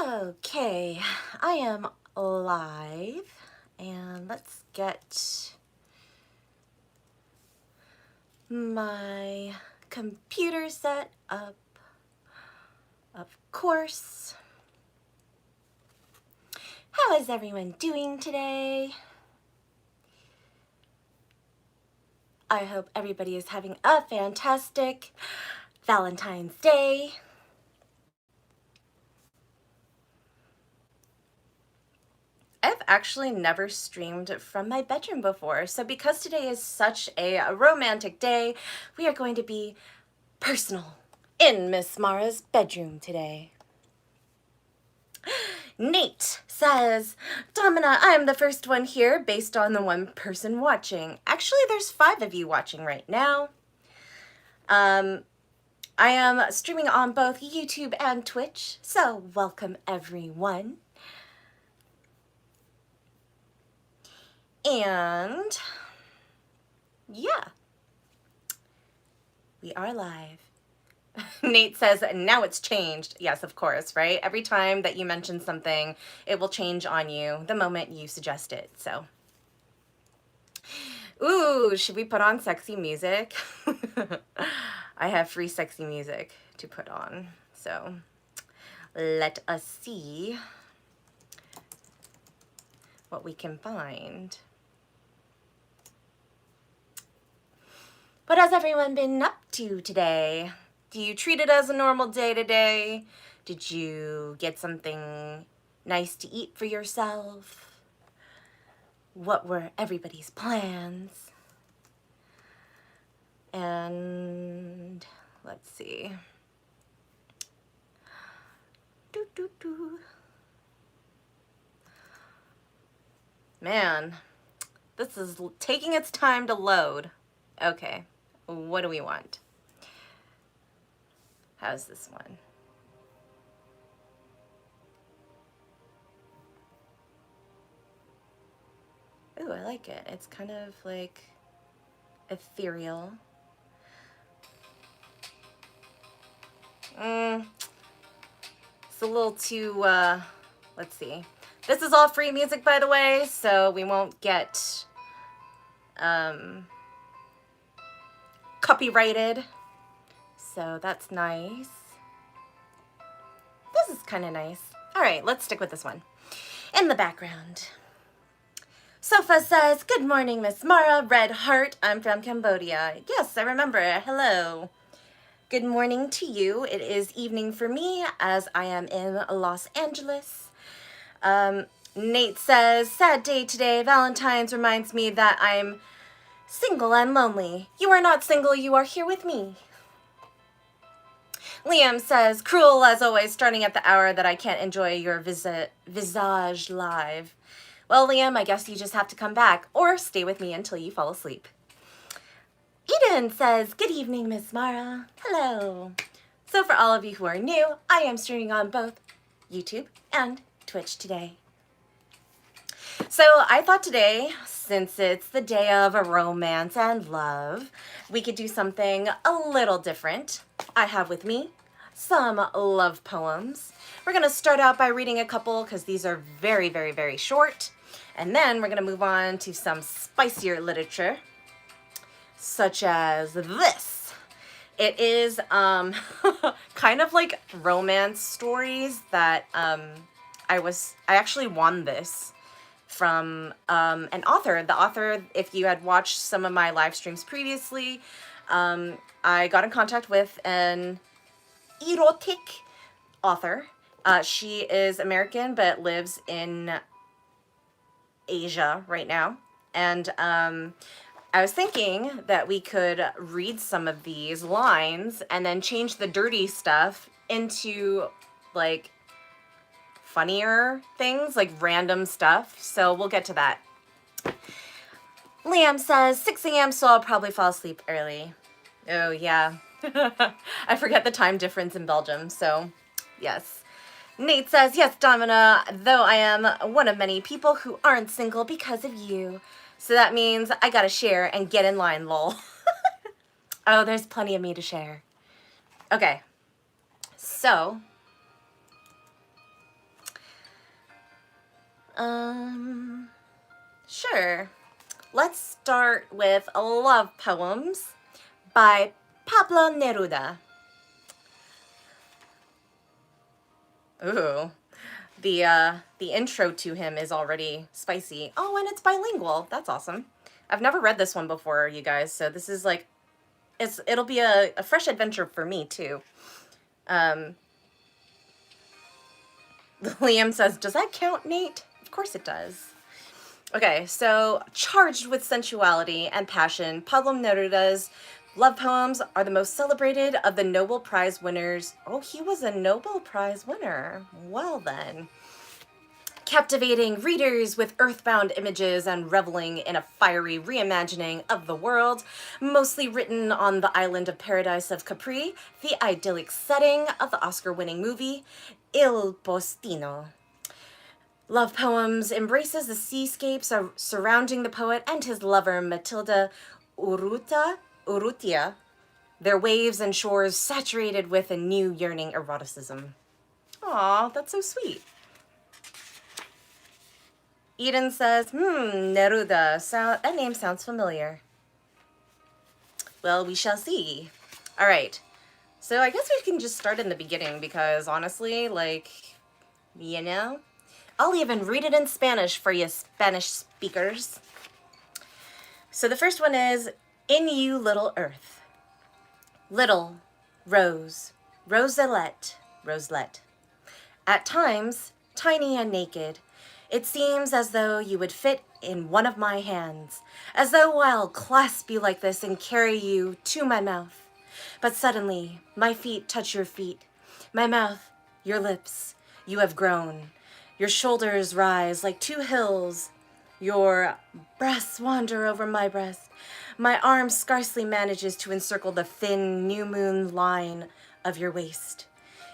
Okay, I am live, and let's get my computer set up, of course. How is everyone doing today? I hope everybody is having a fantastic Valentine's Day. I've actually never streamed from my bedroom before, so because today is such a romantic day, we are going to be personal in Miss Mara's bedroom today. Nate says, Domina, I'm the first one here based on the one person watching. Actually, there's 5 of you watching right now. I am streaming on both YouTube and Twitch, so welcome everyone. And yeah, we are live. Nate says, now it's changed. Yes, of course, right? Every time that you mention something, it will change on you the moment you suggest it, so. Ooh, should we put on sexy music? I have free sexy music to put on, so let us see what we can find. What has everyone been up to today? Do you treat it as a normal day today? Did you get something nice to eat for yourself? What were everybody's plans? And let's see. Man, this is taking its time to load. Okay, what do we want? How's this one? Ooh, I like it. It's kind of like ethereal. It's a little too, let's see. This is all free music, by the way, so we won't get copyrighted. So that's nice. This is kind of nice. All right, let's stick with this one. In the background. Sofa says, good morning, Miss Mara. Red heart. I'm from Cambodia. Yes, I remember. Hello. Good morning to you. It is evening for me as I am in Los Angeles. Nate says, sad day today. Valentine's reminds me that I'm single and lonely. You are not single. You are here with me. Liam says, cruel as always, starting at the hour that I can't enjoy your visage live. Well, Liam, I guess you just have to come back or stay with me until you fall asleep. Eden says, good evening, Miss Mara. Hello. So for all of you who are new, I am streaming on both YouTube and Twitch today. So I thought today, since it's the day of romance and love, we could do something a little different. I have with me some love poems. We're going to start out by reading a couple because these are very, very, very short. And then we're going to move on to some spicier literature, such as this. It is kind of like romance stories that I actually won this from an author. The author, if you had watched some of my live streams previously, I got in contact with an erotic author. She is American but lives in Asia right now. And I was thinking that we could read some of these lines and then change the dirty stuff into like funnier things, like random stuff. So we'll get to that. Liam says, 6 a.m. so I'll probably fall asleep early. Oh, yeah. I forget the time difference in Belgium, so yes. Nate says, yes, Domina, though I am one of many people who aren't single because of you. So that means I gotta share and get in line, lol. Oh, there's plenty of me to share. Okay, so Um, sure. Let's start with Love Poems by Pablo Neruda. Ooh. The intro to him is already spicy. Oh, and it's bilingual. That's awesome. I've never read this one before, you guys, so this is like it'll be a fresh adventure for me too. Liam says, "Does that count, Nate?" Of course it does. Okay, so charged with sensuality and passion, Pablo Neruda's love poems are the most celebrated of the Nobel Prize winners. Oh, he was a Nobel Prize winner. Well then. Captivating readers with earthbound images and reveling in a fiery reimagining of the world, mostly written on the island of paradise of Capri, the idyllic setting of the Oscar-winning movie Il Postino. Love Poems embraces the seascapes surrounding the poet and his lover Matilda Urrutia, their waves and shores saturated with a new yearning eroticism. Aw, that's so sweet. Eden says, Neruda, that name sounds familiar. Well, we shall see. All right, so I guess we can just start in the beginning because honestly, like, you know, I'll even read it in Spanish for you Spanish speakers. So the first one is, In You, Little Earth. Little rose, roselet. At times, tiny and naked, it seems as though you would fit in one of my hands, as though I'll clasp you like this and carry you to my mouth. But suddenly, my feet touch your feet, my mouth, your lips. You have grown. Your shoulders rise like two hills. Your breasts wander over my breast. My arm scarcely manages to encircle the thin new moon line of your waist.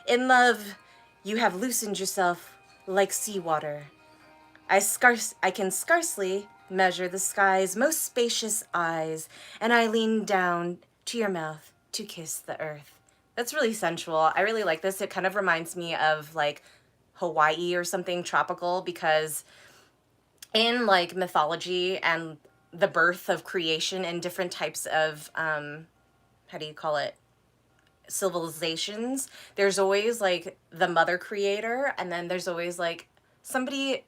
In love, you have loosened yourself like seawater. I can scarcely measure the sky's most spacious eyes, and I lean down to your mouth to kiss the earth. That's really sensual. I really like this. It kind of reminds me of like Hawaii or something tropical, because in like mythology and the birth of creation and different types of how do you call it, civilizations, there's always like the mother creator, and then there's always like somebody,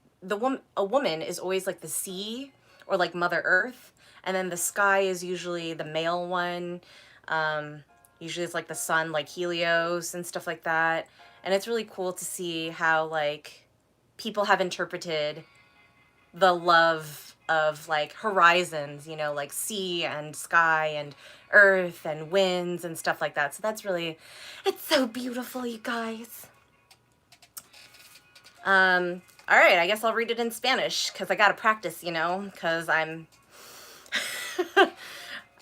a woman is always like the sea or like Mother Earth, and then the sky is usually the male one. Usually it's like the sun, like Helios and stuff like that. And it's really cool to see how like people have interpreted the love of like horizons, you know, like sea and sky and earth and winds and stuff like that. So that's really, it's so beautiful, you guys. All right, I guess I'll read it in Spanish because I gotta practice, you know, because I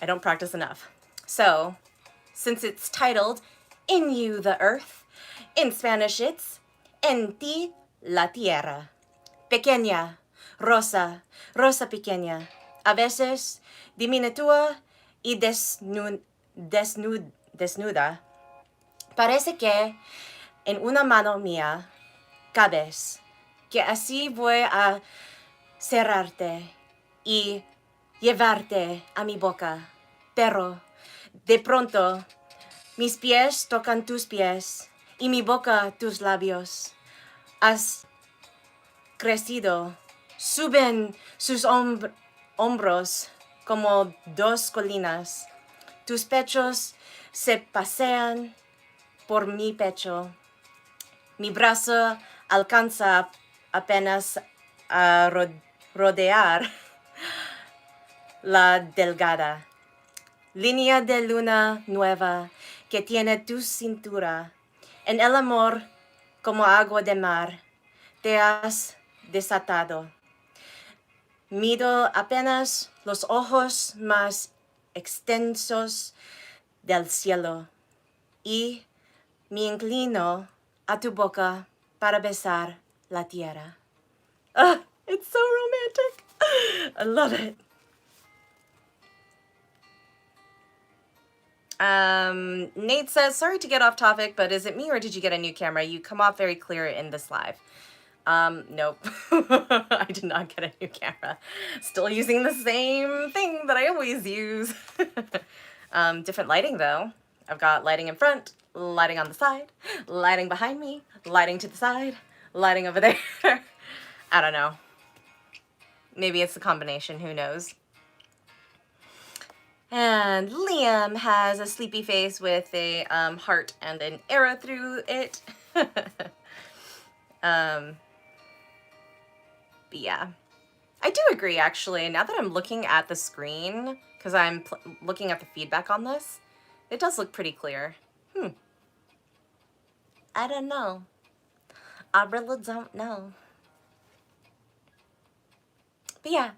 don't practice enough. So, since it's titled In You, the Earth, in Spanish it's En ti, la tierra. Pequeña, rosa, rosa pequeña, a veces diminuta y desnuda. Parece que en una mano mía cabes, que así voy a cerrarte y llevarte a mi boca. Pero de pronto mis pies tocan tus pies y mi boca tus labios. Has crecido, suben sus hombros como dos colinas. Tus pechos se pasean por mi pecho. Mi brazo alcanza apenas a rodear la delgada línea de luna nueva que tiene tu cintura. En el amor, como agua de mar, te has desatado. Mido apenas los ojos más extensos del cielo y me inclino a tu boca para besar la tierra. It's so romantic. I love it. Nate says, sorry to get off topic, but is it me or did you get a new camera? You come off very clear in this live. Nope. I did not get a new camera. Still using the same thing that I always use. Different lighting though. I've got lighting in front, lighting on the side, lighting behind me, lighting to the side, lighting over there. I don't know. Maybe it's a combination, who knows? And Liam has a sleepy face with a heart and an arrow through it. But yeah, I do agree actually. Now that I'm looking at the screen, because I'm looking at the feedback on this, it does look pretty clear. I don't know. I really don't know. But yeah.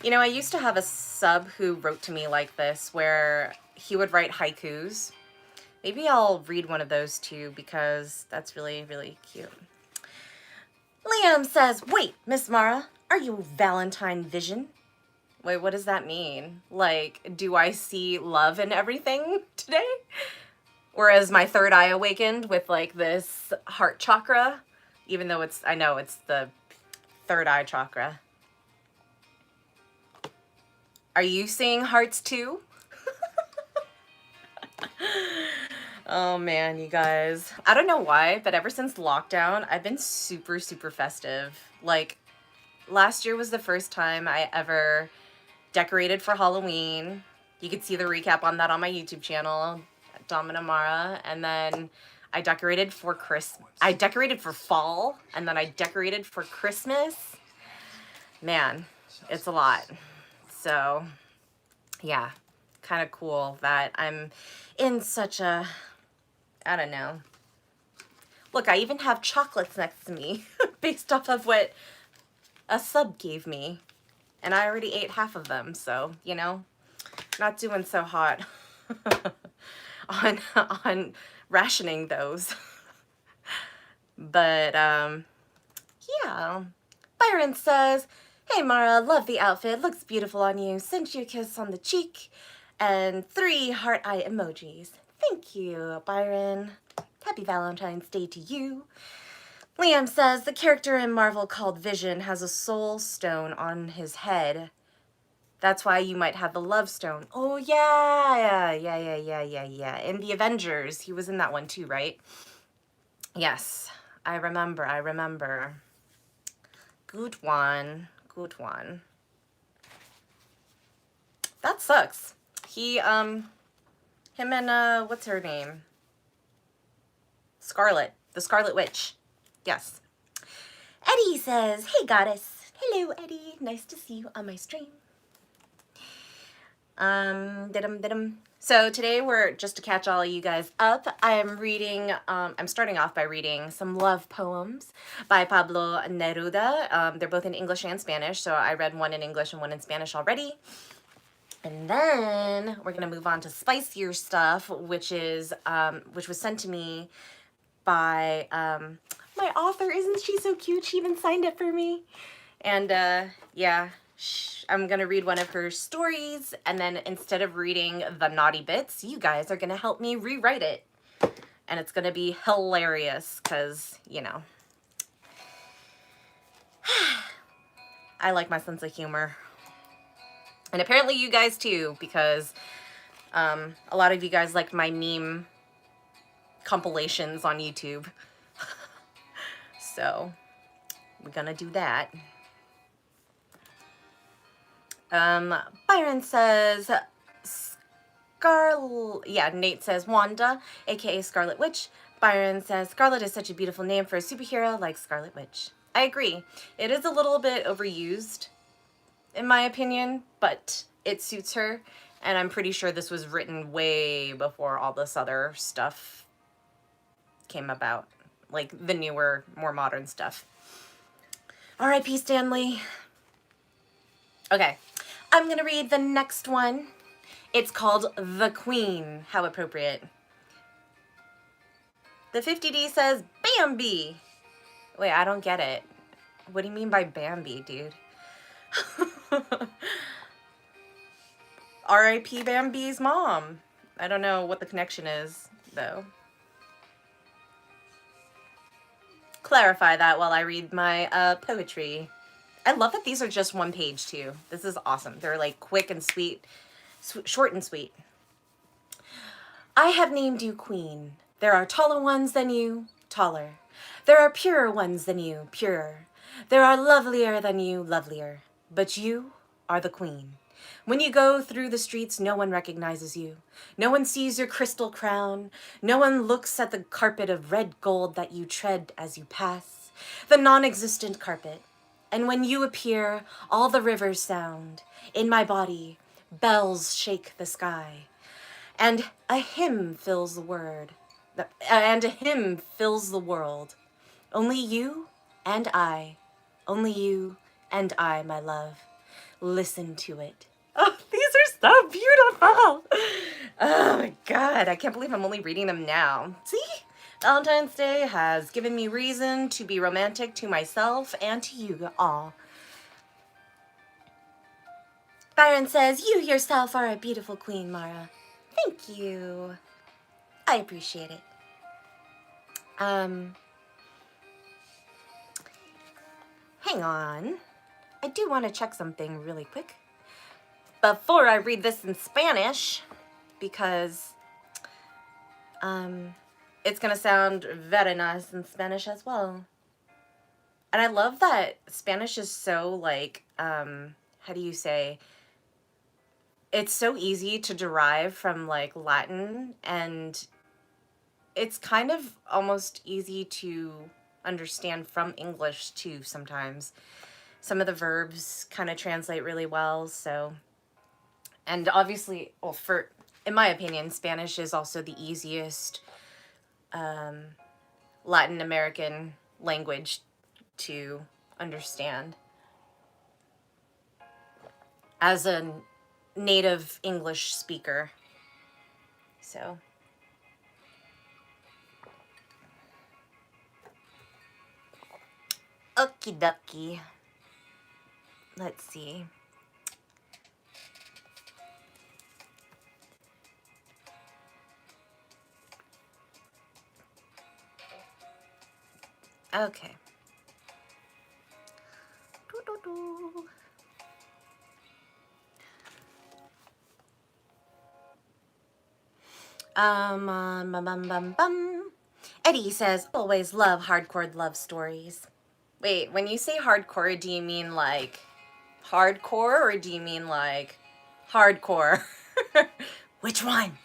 You know, I used to have a sub who wrote to me like this, where he would write haikus. Maybe I'll read one of those too, because that's really, really cute. Liam says, wait, Miss Mara, are you Valentine Vision? Wait, what does that mean? Like, do I see love in everything today? Or is my third eye awakened with like this heart chakra? Even though I know it's the third eye chakra. Are you seeing hearts too? Oh man, you guys. I don't know why, but ever since lockdown, I've been super, super festive. Like, last year was the first time I ever decorated for Halloween. You could see the recap on that on my YouTube channel, Domina Mara. And then I decorated for I decorated for fall, and then I decorated for Christmas. Man, it's a lot. So, yeah, kind of cool that I'm in such a, I don't know. Look, I even have chocolates next to me based off of what a sub gave me. And I already ate half of them, so, you know, not doing so hot on rationing those. But, yeah. Byron says, hey Mara, love the outfit, looks beautiful on you, sent you a kiss on the cheek, and 3 heart eye emojis. Thank you, Byron. Happy Valentine's Day to you. Liam says, the character in Marvel called Vision has a soul stone on his head. That's why you might have the love stone. Oh, yeah. In the Avengers, he was in that one too, right? Yes, I remember. Good one. That sucks. Him and, what's her name? Scarlet, the Scarlet Witch. Yes. Eddie says, hey goddess. Hello, Eddie. Nice to see you on my stream. So today we're, just to catch all of you guys up, I'm starting off by reading some love poems by Pablo Neruda. They're both in English and Spanish, so I read one in English and one in Spanish already. And then we're gonna move on to spicier stuff, which was sent to me by my author. Isn't she so cute? She even signed it for me. And yeah, I'm gonna read one of her stories, and then instead of reading the naughty bits, you guys are gonna help me rewrite it. And it's gonna be hilarious, because, you know, I like my sense of humor. And apparently you guys too, because a lot of you guys like my meme compilations on YouTube. So we're gonna do that. Byron says, Nate says Wanda, aka Scarlet Witch. Byron says, Scarlet is such a beautiful name for a superhero like Scarlet Witch. I agree. It is a little bit overused, in my opinion, but it suits her. And I'm pretty sure this was written way before all this other stuff came about. Like the newer, more modern stuff. R.I.P. Stanley. Okay, I'm gonna read the next one. It's called The Queen. How appropriate. The 50D says Bambi. Wait, I don't get it. What do you mean by Bambi, dude? R.I.P. Bambi's mom. I don't know what the connection is, though. clarify that while I read my poetry. I love that these are just one page too. This is awesome. They're like quick and sweet, short and sweet. I have named you queen. There are taller ones than you, taller. There are purer ones than you, purer. There are lovelier than you, lovelier. But you are the queen. When you go through the streets, no one recognizes you. No one sees your crystal crown. No one looks at the carpet of red gold that you tread as you pass, the non-existent carpet. And when you appear, all the rivers sound. In my body, bells shake the sky. And a hymn fills the word. And a hymn fills the world. Only you and I. Only you and I, my love. Listen to it. Oh, these are so beautiful. Oh my God, I can't believe I'm only reading them now. See? Valentine's Day has given me reason to be romantic to myself and to you all. Byron says, you yourself are a beautiful queen, Mara. Thank you. I appreciate it. Hang on. I do want to check something really quick before I read this in Spanish, because it's gonna sound very nice in Spanish as well. And I love that Spanish is so like, how do you say, it's so easy to derive from like Latin, and it's kind of almost easy to understand from English too sometimes. Some of the verbs kind of translate really well, so. And obviously, well, in my opinion, Spanish is also the easiest Latin American language to understand. As a native English speaker. So. Okie dokie. Let's see. Okay. Eddie says, always love hardcore love stories. Wait, when you say hardcore, do you mean like hardcore or do you mean like hardcore? Which one?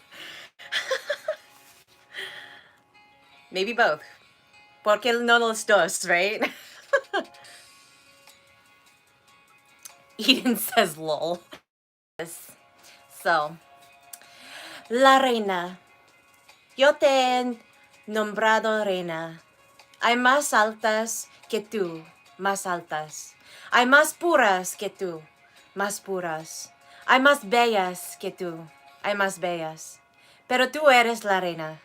Maybe both. Porque no los dos, right? Eden says lol. So, la reina. Yo te he nombrado reina. Hay más altas que tú, más altas. Hay más puras que tú, más puras. Hay más bellas que tú, hay más bellas. Pero tú eres la reina.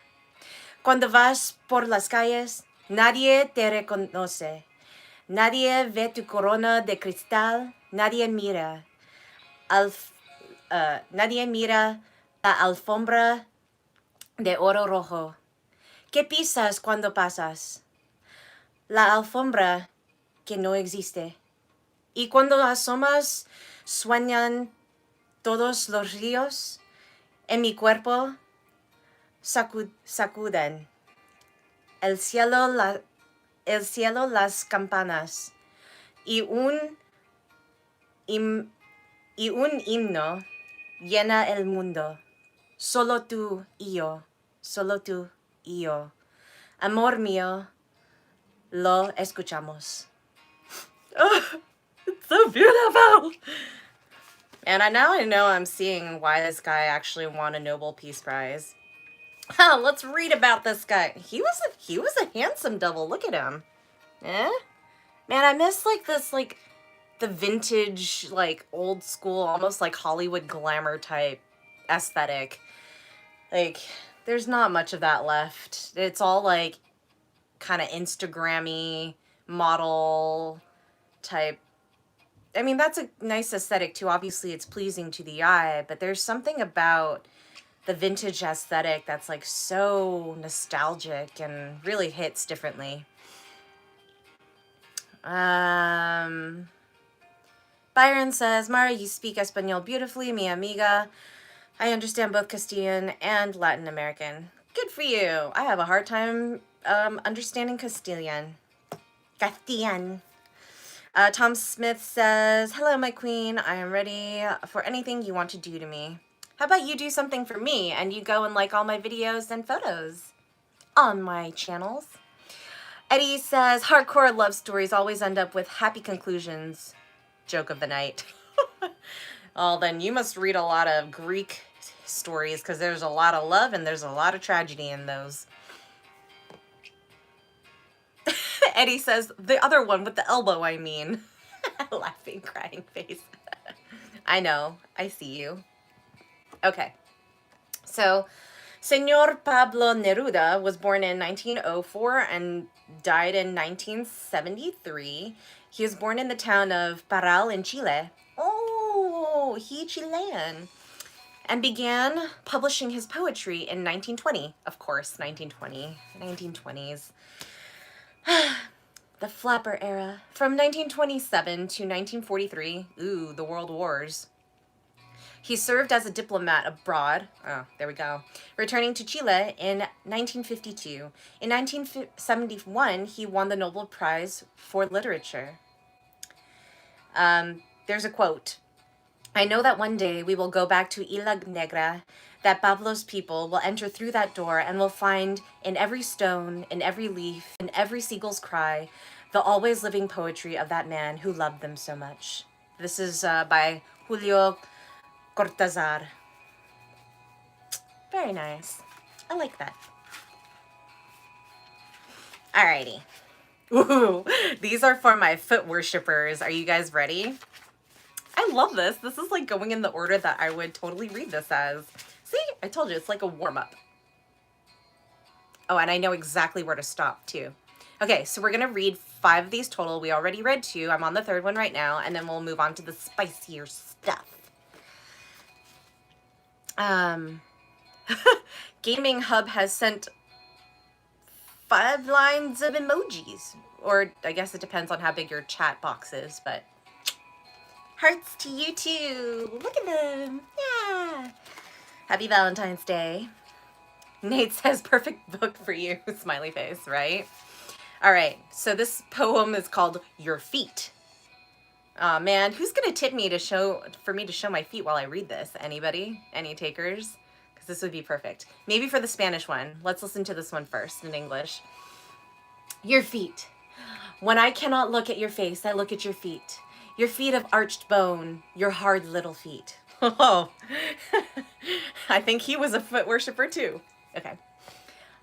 Cuando vas por las calles, nadie te reconoce. Nadie ve tu corona de cristal. Nadie mira. Nadie mira la alfombra de oro rojo. ¿Qué pisas cuando pasas? La alfombra que no existe. Y cuando asomas, sueñan todos los ríos en mi cuerpo, sacuden. El cielo, las campanas, y un himno llena el mundo. Solo tú y yo, solo tú y yo. Amor mío, lo escuchamos. Oh, it's so beautiful. And now I know I'm seeing why this guy actually won a Nobel Peace Prize. Let's read about this guy. He was a handsome devil. Look at him. Eh? Man, I miss like this like the vintage like old school almost like Hollywood glamour type aesthetic. Like there's not much of that left. It's all like kind of Instagram-y model type. I mean, that's a nice aesthetic too. Obviously, it's pleasing to the eye, but there's something about the vintage aesthetic that's like so nostalgic and really hits differently. Byron says, Mara, you speak Espanol beautifully, mi amiga. I understand both Castilian and Latin American. Good for you. I have a hard time understanding Castilian. Castilian. Tom Smith says, hello, my queen. I am ready for anything you want to do to me. How about you do something for me and you go and like all my videos and photos on my channels? Eddie says, hardcore love stories always end up with happy conclusions. Joke of the night. Well, then you must read a lot of Greek stories because there's a lot of love and there's a lot of tragedy in those. Eddie says, the other one with the elbow, I mean. Laughing, crying face. I know. I see you. Okay. So, Senor Pablo Neruda was born in 1904 and died in 1973. He was born in the town of Parral in Chile. Oh, he Chilean. And began publishing his poetry in 1920. Of course, 1920. 1920s. The flapper era. From 1927 to 1943. Ooh, the World Wars. He served as a diplomat abroad. Oh, there we go. Returning to Chile in 1952. In 1971, he won the Nobel Prize for Literature. There's a quote. I know that one day we will go back to Isla Negra, that Pablo's people will enter through that door and will find in every stone, in every leaf, in every seagull's cry, the always living poetry of that man who loved them so much. This is by Julio Cortázar. Very nice. I like that. Alrighty. Ooh, these are for my foot worshippers. Are you guys ready? I love this. This is like going in the order that I would totally read this as. See, I told you, it's like a warm-up. Oh, and I know exactly where to stop too. Okay, so we're gonna read 5 of these total. We already read 2. I'm on the 3rd one right now, and then we'll move on to the spicier stuff. Gaming Hub has sent 5 lines of emojis. Or I guess it depends on how big your chat box is, but hearts to you too. Look at them. Yeah. Happy Valentine's Day. Nate says, perfect book for you. Smiley face, right? All right, so this poem is called Your Feet. Aw, man, who's gonna tip me for me to show my feet while I read this? Anybody? Any takers? Because this would be perfect. Maybe for the Spanish one. Let's listen to this one first in English. Your feet. When I cannot look at your face, I look at your feet. Your feet of arched bone, your hard little feet. Oh, I think he was a foot worshiper too. Okay.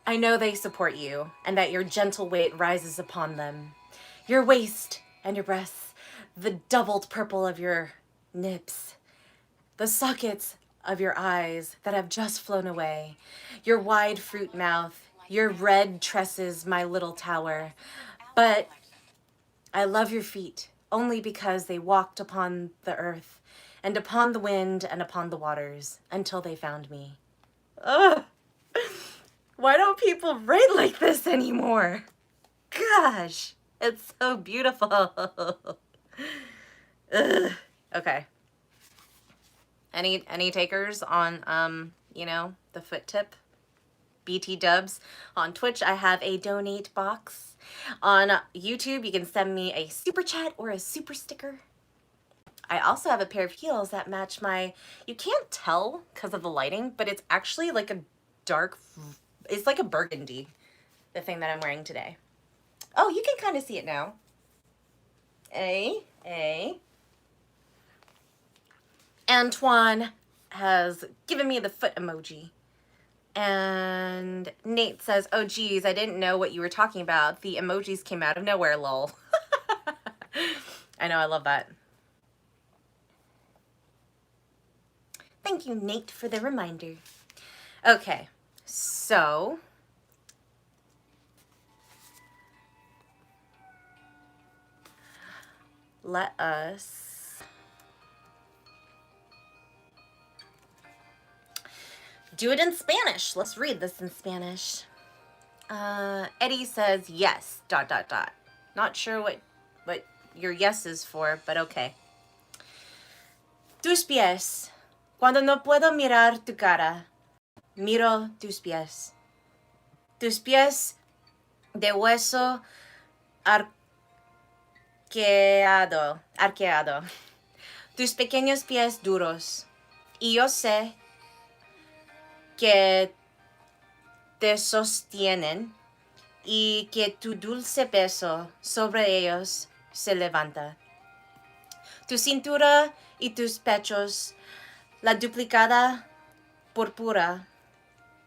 I know they support you, and that your gentle weight rises upon them. Your waist and your breasts, the doubled purple of your nips, the sockets of your eyes that have just flown away, your wide fruit mouth, your red tresses, my little tower. But I love your feet only because they walked upon the earth and upon the wind and upon the waters until they found me. Ugh. Why don't people write like this anymore? Gosh, it's so beautiful. Ugh. Okay. Any takers on you know, the foot tip? BT dubs. On Twitch, I have a donate box. On YouTube, you can send me a super chat or a super sticker. I also have a pair of heels that match my, you can't tell because of the lighting, but it's actually like a dark, it's like a burgundy, the thing that I'm wearing today. Oh, you can kind of see it now. Antoine has given me the foot emoji. And Nate says, oh geez, I didn't know what you were talking about. The emojis came out of nowhere, lol. I know, I love that. Thank you, Nate, for the reminder. Okay, so let us do it in Spanish. Let's read this in Spanish. Eddie says yes, ... Not sure what what your yes is for, but okay. Tus pies. Cuando no puedo mirar tu cara, miro tus pies. Tus pies de hueso arqueado. Tus pequeños pies duros. Y yo sé que te sostienen y que tu dulce peso sobre ellos se levanta. Tu cintura y tus pechos, la duplicada púrpura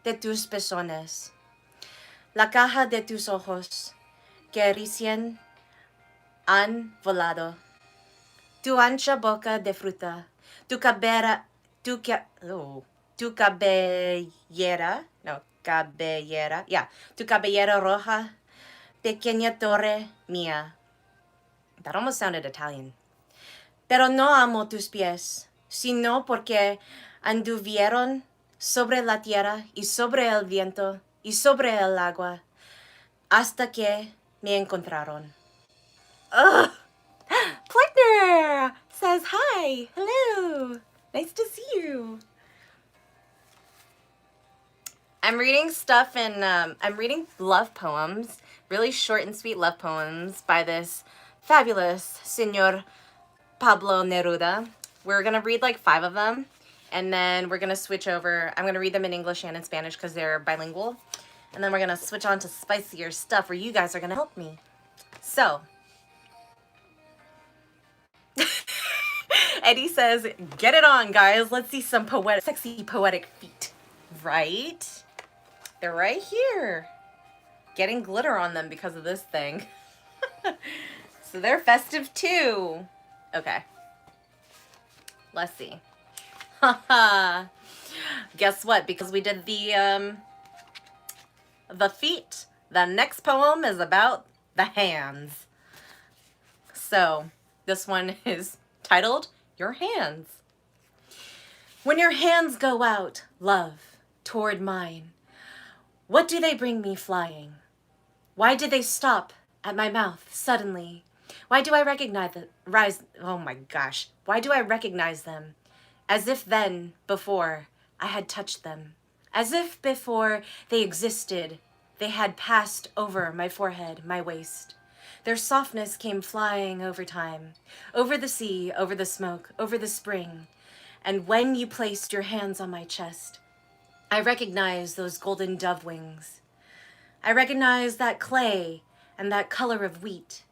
de tus pezones, la caja de tus ojos que recién han volado, tu ancha boca de fruta, tu cabellera, tu cabellera roja, pequeña torre mía. That almost sounded Italian. Pero no amo tus pies, sino porque anduvieron sobre la tierra y sobre el viento y sobre el agua, hasta que me encontraron. Ugh! Pleckner says hi. Hello. Nice to see you. I'm reading stuff in, I'm reading love poems, really short and sweet love poems by this fabulous Señor Pablo Neruda. We're going to read like 5 of them, and then we're going to switch over. I'm going to read them in English and in Spanish because they're bilingual. And then we're going to switch on to spicier stuff where you guys are going to help me. So, Eddie says, get it on, guys. Let's see some sexy poetic feet. Right? They're right here. Getting glitter on them because of this thing. So they're festive too. Okay. Let's see. Haha. Guess what? Because we did the feet, the next poem is about the hands. So this one is titled Your Hands. When your hands go out, love, toward mine, what do they bring me flying? Why did they stop at my mouth suddenly? Why do I recognize Why do I recognize them? As if then, before, I had touched them. As if before they existed, they had passed over my forehead, my waist. Their softness came flying over time, over the sea, over the smoke, over the spring. And when you placed your hands on my chest, I recognized those golden dove wings. I recognized that clay and that color of wheat.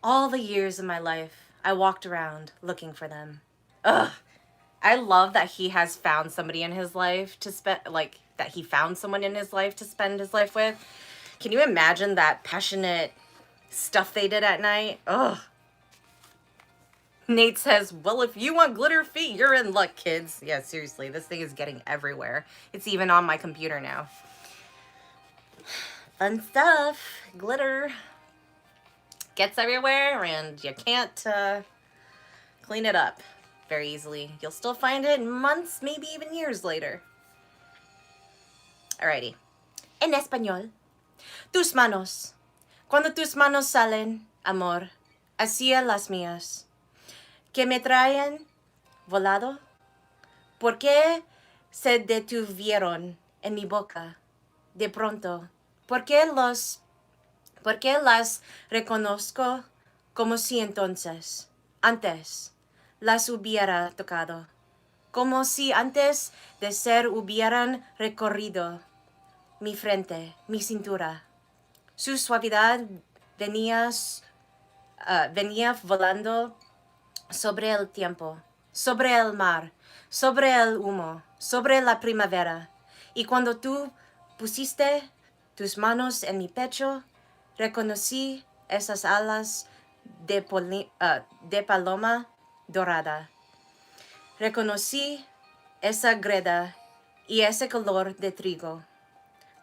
All the years of my life, I walked around looking for them. Ugh. I love that he has found somebody in his life to spend, that he found someone in his life to spend his life with. Can you imagine that passionate stuff they did at night? Ugh. Nate says, well, if you want glitter feet, you're in luck, kids. Yeah, seriously, this thing is getting everywhere. It's even on my computer now. Fun stuff. Glitter gets everywhere, and you can't clean it up very easily. You'll still find it months, maybe even years later. Alrighty. En español. Tus manos. Cuando tus manos salen, amor, hacia las mías, que me traen volado, ¿por qué se detuvieron en mi boca de pronto? ¿Por qué las reconozco como si entonces, antes, las hubiera tocado? Como si antes de ser hubieran recorrido mi frente, mi cintura. Su suavidad venía volando sobre el tiempo, sobre el mar, sobre el humo, sobre la primavera. Y cuando tú pusiste tus manos en mi pecho, reconocí esas alas de paloma dorada. Reconocí esa greda y ese color de trigo.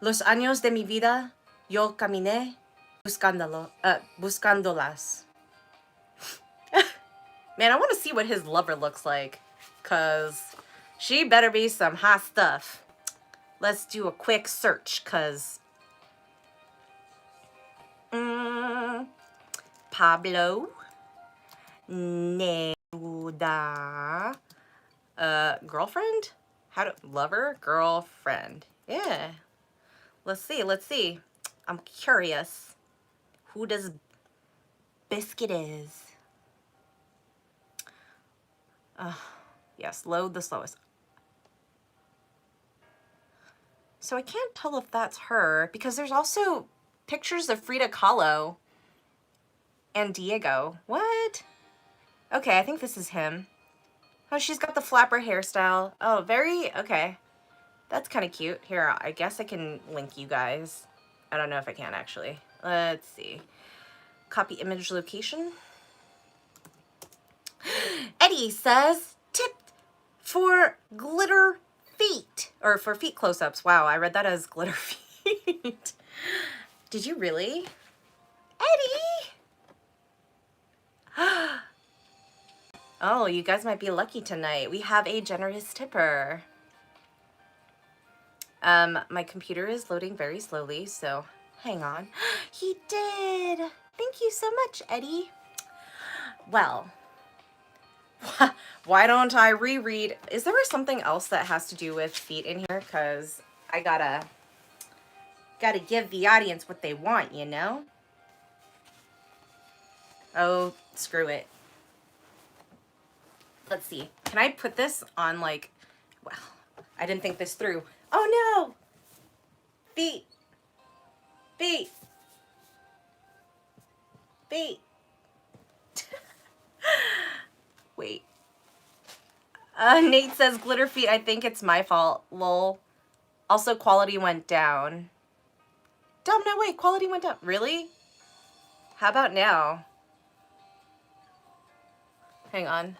Los años de mi vida yo caminé buscándolas. Man, I want to see what his lover looks like, because she better be some hot stuff. Let's do a quick search, because Pablo. Neruda. Girlfriend? Lover? Girlfriend. Yeah. Let's see. I'm curious. Who does Biscuit is? Yes, load the slowest. So I can't tell if that's her because there's also pictures of Frida Kahlo and Diego. What? Okay, I think this is him. Oh, she's got the flapper hairstyle. Oh, okay. That's kind of cute. Here, I guess I can link you guys. I don't know if I can actually. Let's see. Copy image location. Eddie says, tipped for glitter feet. Or for feet close-ups. Wow, I read that as glitter feet. Did you really? Eddie! Oh, you guys might be lucky tonight. We have a generous tipper. My computer is loading very slowly, so hang on. He did! Thank you so much, Eddie. Well, why don't I reread? Is there something else that has to do with feet in here? Because I gotta give the audience what they want, you know? Oh, screw it. Let's see. Can I put this on, like, well, I didn't think this through. Oh no! Feet. Feet. Feet. Wait. Nate says glitter feet. I think it's my fault. Lol. Also, quality went down. Dumb, no, wait. Quality went down. Really? How about now? Hang on.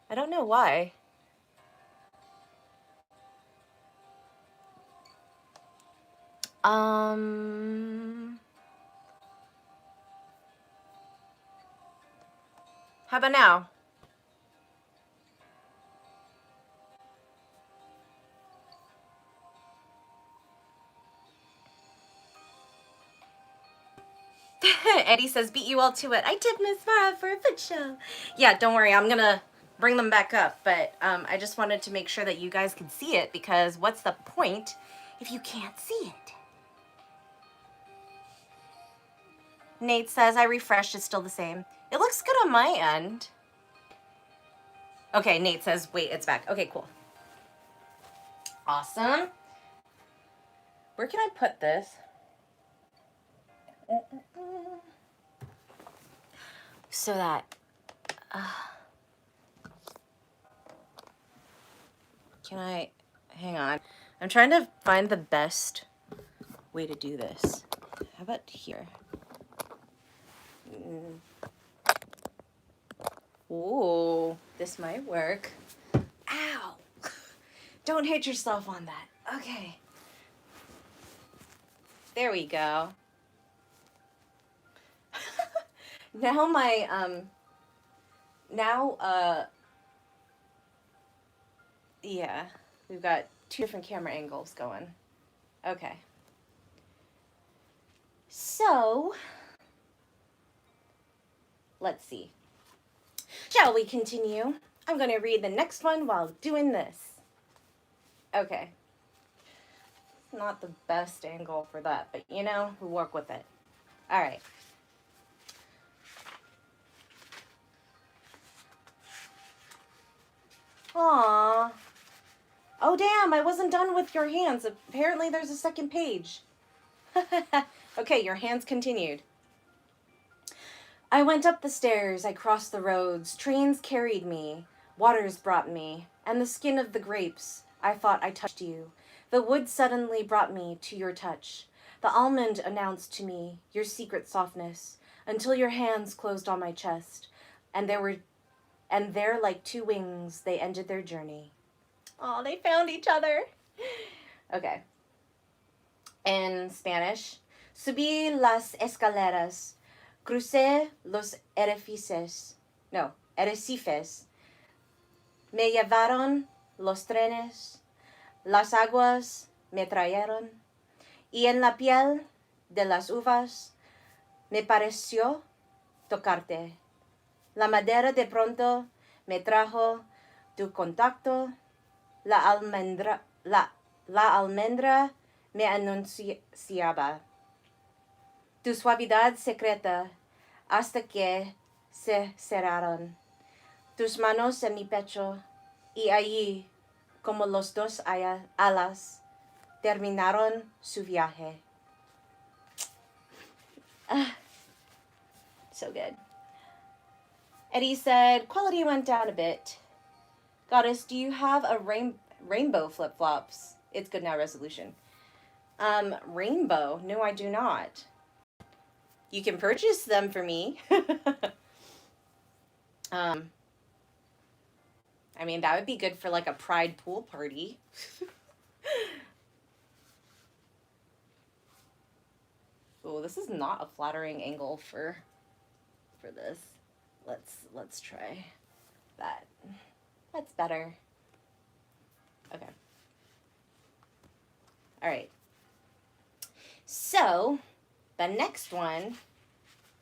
I don't know why. How about now? Eddie says, beat you all to it. I tipped Miss Mara for a foot show. Yeah, don't worry. I'm going to bring them back up. But I just wanted to make sure that you guys could see it, because what's the point if you can't see it? Nate says, I refreshed. It's still the same. It looks good on my end. Okay, Nate says, wait, it's back. Okay, cool. Awesome. Where can I put this? So that... can I... Hang on. I'm trying to find the best way to do this. How about here? Ooh, this might work. Ow! Don't hit yourself on that. Okay. There we go. Now my, yeah, we've got two different camera angles going. Okay. So, let's see. Shall we continue? I'm going to read the next one while doing this. Okay. Not the best angle for that, but you know, we'll work with it. All right. Aww. Oh, damn, I wasn't done with your hands. Apparently there's a second page. Okay, your hands continued. I went up the stairs, I crossed the roads, trains carried me, waters brought me, and the skin of the grapes, I thought I touched you. The wood suddenly brought me to your touch. The almond announced to me your secret softness, until your hands closed on my chest, and there like two wings they ended their journey. Oh, they found each other. Okay. In Spanish, subí las escaleras, crucé los arrecifes, me llevaron los trenes, las aguas me trajeron, y en la piel de las uvas me pareció tocarte. La madera de pronto me trajo tu contacto. La almendra me anunciaba tu suavidad secreta hasta que se cerraron tus manos en mi pecho y allí, como los dos alas, terminaron su viaje. So good. Eddie said, quality went down a bit. Goddess, do you have a rainbow flip-flops? It's good now, resolution. Rainbow? No, I do not. You can purchase them for me. I mean, that would be good for like a pride pool party. Oh, this is not a flattering angle for this. Let's try that. That's better. Okay. All right. So, the next one,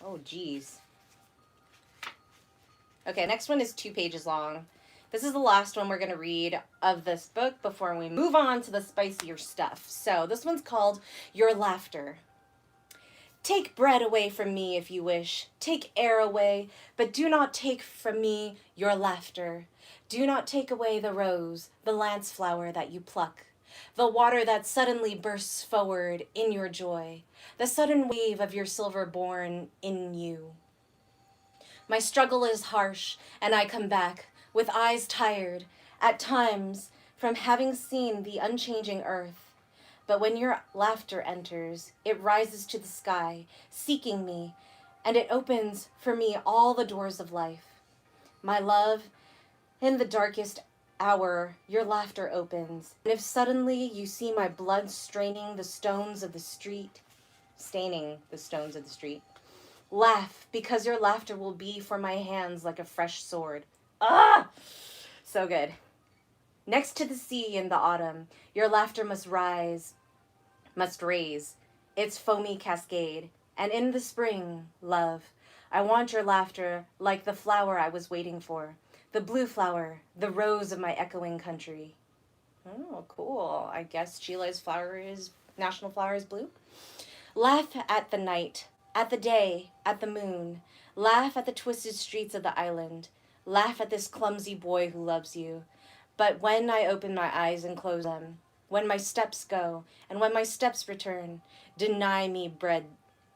oh geez. Okay, next one is 2 pages long. This is the last one we're going to read of this book before we move on to the spicier stuff. So, this one's called Your Laughter. Take bread away from me if you wish. Take air away, but do not take from me your laughter. Do not take away the rose, the lance flower that you pluck, the water that suddenly bursts forward in your joy, the sudden wave of your silver born in you. My struggle is harsh, and I come back, with eyes tired, at times, from having seen the unchanging earth. But when your laughter enters, it rises to the sky, seeking me, and it opens for me all the doors of life. My love, in the darkest hour, your laughter opens. And if suddenly you see my blood staining the stones of the street, laugh, because your laughter will be for my hands like a fresh sword. Ah! So good. Next to the sea in the autumn, your laughter must raise its foamy cascade. And in the spring, love, I want your laughter like the flower I was waiting for, the blue flower, the rose of my echoing country. Oh, cool. I guess Chile's national flower is blue. Laugh at the night, at the day, at the moon. Laugh at the twisted streets of the island. Laugh at this clumsy boy who loves you. But when I open my eyes and close them, when my steps go, and when my steps return, deny me bread,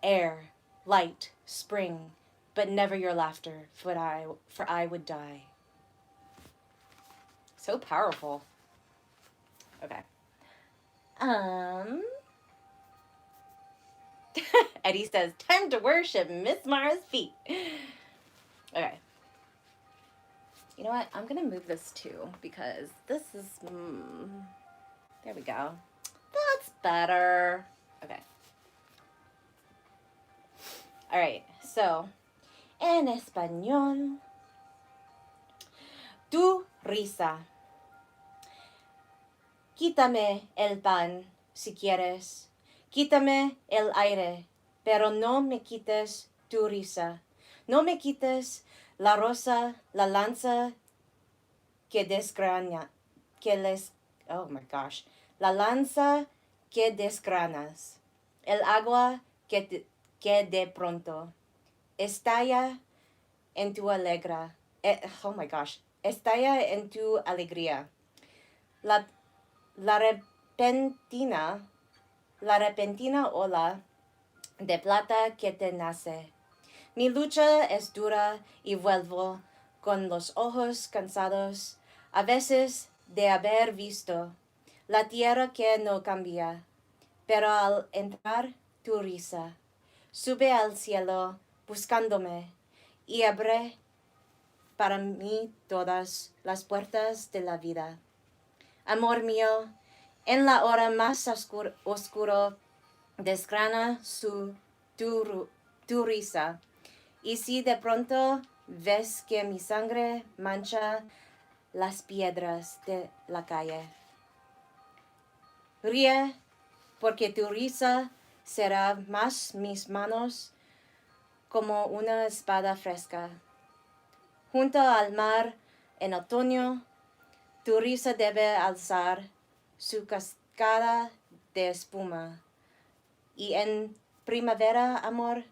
air, light, spring, but never your laughter, for I would die. So powerful. Okay. Eddie says, time to worship Miss Mara's feet. Okay. You know what? I'm going to move this too, because this is... there we go. That's better. Okay. All right. So, en español. Tu risa. Quítame el pan, si quieres. Quítame el aire, pero no me quites tu risa. No me quites la rosa, la lanza que oh my gosh. La lanza que desgranas. El agua que de pronto estalla en tu alegra. Oh my gosh. Estalla en tu alegría. La repentina ola de plata que te nace. Mi lucha es dura y vuelvo con los ojos cansados, a veces de haber visto la tierra que no cambia. Pero al entrar tu risa, sube al cielo buscándome y abre para mí todas las puertas de la vida. Amor mío, en la hora más oscuro, desgrana tu risa. Y si de pronto ves que mi sangre mancha las piedras de la calle, ríe, porque tu risa será más mis manos como una espada fresca. Junto al mar en otoño, tu risa debe alzar su cascada de espuma. Y en primavera, amor,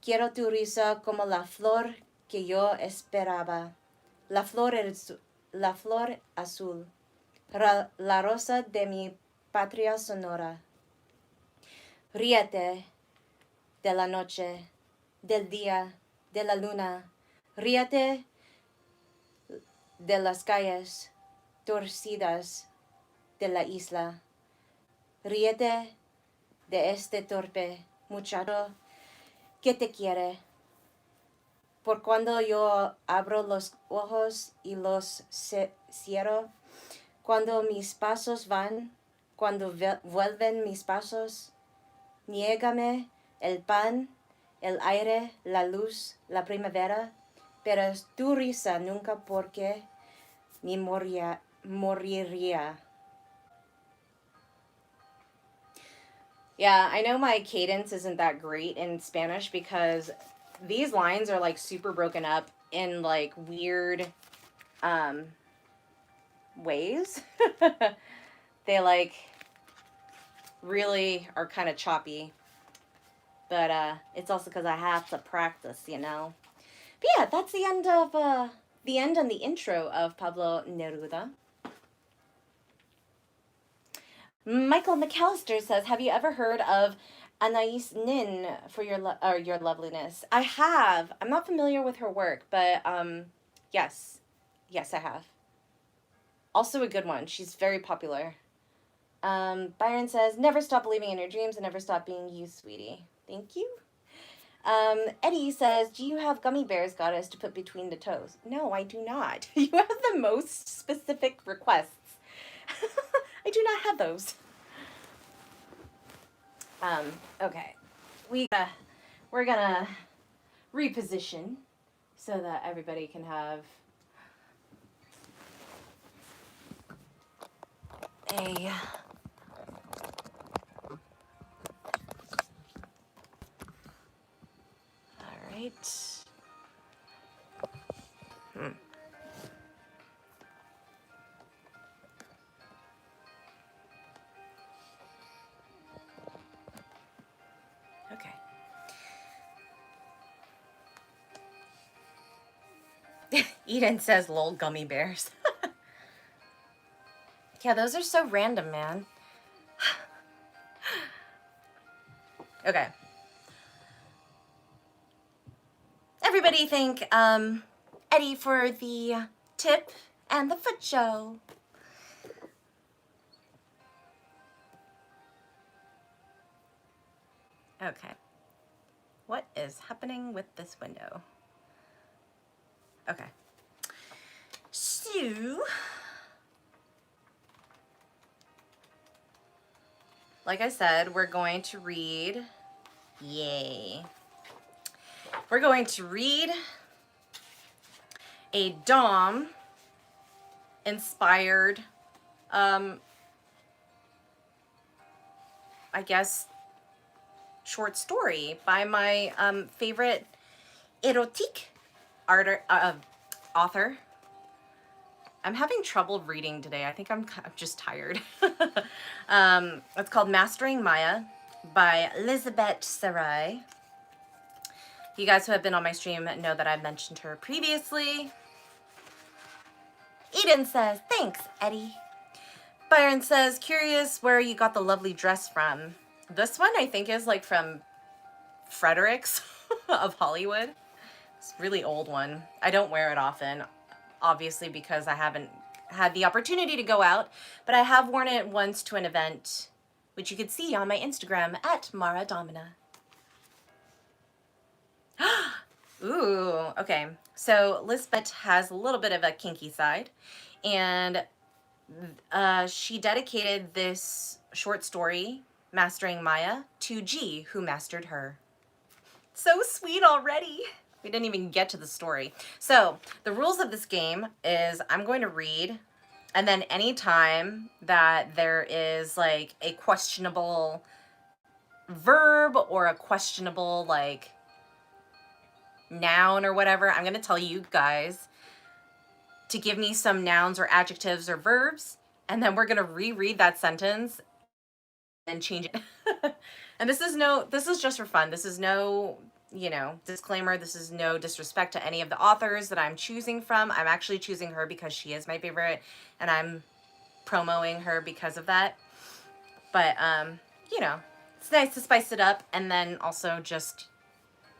quiero tu risa como la flor que yo esperaba. La flor azul, la rosa de mi patria sonora. Ríete de la noche, del día, de la luna. Ríete de las calles torcidas de la isla. Ríete de este torpe muchacho que te quiere. Por cuando yo abro los ojos y los cierro, cuando mis pasos van, cuando vuelven mis pasos, niégame el pan, el aire, la luz, la primavera, pero es tu risa nunca porque me moriría. Yeah, I know my cadence isn't that great in Spanish because these lines are like super broken up in like weird ways. They like really are kind of choppy. But it's also because I have to practice, you know. But yeah, that's the end of the end and the intro of Pablo Neruda. Michael McAllister says, "Have you ever heard of Anais Nin for your loveliness?" I have. I'm not familiar with her work, but yes, I have. Also a good one. She's very popular. Byron says, "Never stop believing in your dreams and never stop being you, sweetie." Thank you. Eddie says, "Do you have gummy bears, goddess, to put between the toes?" No, I do not. You have the most specific requests. I do not have those. Okay. We're gonna reposition so that everybody can have a all right. Okay. Eden says, "Lol, gummy bears." Yeah, those are so random, man. Okay. Everybody thank Eddie for the tip and the foot show. Okay. What is happening with this window? Okay. So, like I said, we're going to read, yay. We're going to read a Dom inspired, I guess, short story by my favorite erotique author. I'm having trouble reading today. I think I'm just tired. It's called Mastering Maya by Elizabeth Sarai. You guys who have been on my stream know that I've mentioned her previously. Eden says, "Thanks, Eddie." Byron says, "Curious where you got the lovely dress from." This one I think is like from Fredericks of Hollywood. It's a really old one. I don't wear it often, obviously because I haven't had the opportunity to go out, but I have worn it once to an event, which you could see on my Instagram at Mara Domina. Ooh, okay. So Lisbeth has a little bit of a kinky side, and she dedicated this short story, Mastering Maya, to G, who mastered her. So sweet already. We didn't even get to the story. So the rules of this game is I'm going to read, and then anytime that there is like a questionable verb or a questionable like noun or whatever, I'm going to tell you guys to give me some nouns or adjectives or verbs, and then we're going to reread that sentence and change it. And this is just for fun. This is no, disclaimer. This is no disrespect to any of the authors that I'm choosing from. I'm actually choosing her because she is my favorite, and I'm promoting her because of that. But, it's nice to spice it up, and then also just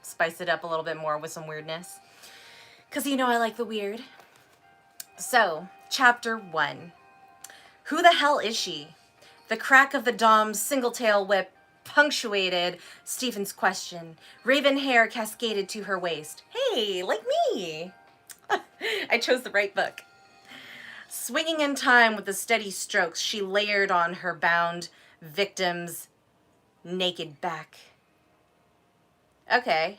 spice it up a little bit more with some weirdness. Because I like the weird. So, chapter 1. Who the hell is she? The crack of the Dom's single-tail whip punctuated Stephen's question. Raven hair cascaded to her waist. Hey, like me! I chose the right book. Swinging in time with the steady strokes, she layered on her bound victim's naked back. Okay.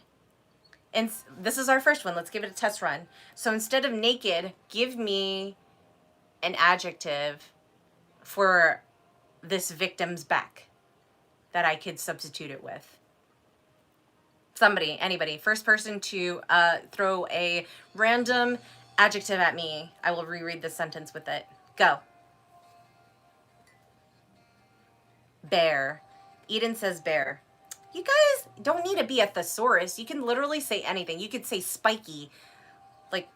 And this is our first one. Let's give it a test run. So instead of naked, give me an adjective for this victim's back that I could substitute it with. Somebody, anybody, first person to throw a random adjective at me. I will reread the sentence with it. Go. Bear. Eden says bear. You guys don't need to be a thesaurus. You can literally say anything. You could say spiky, like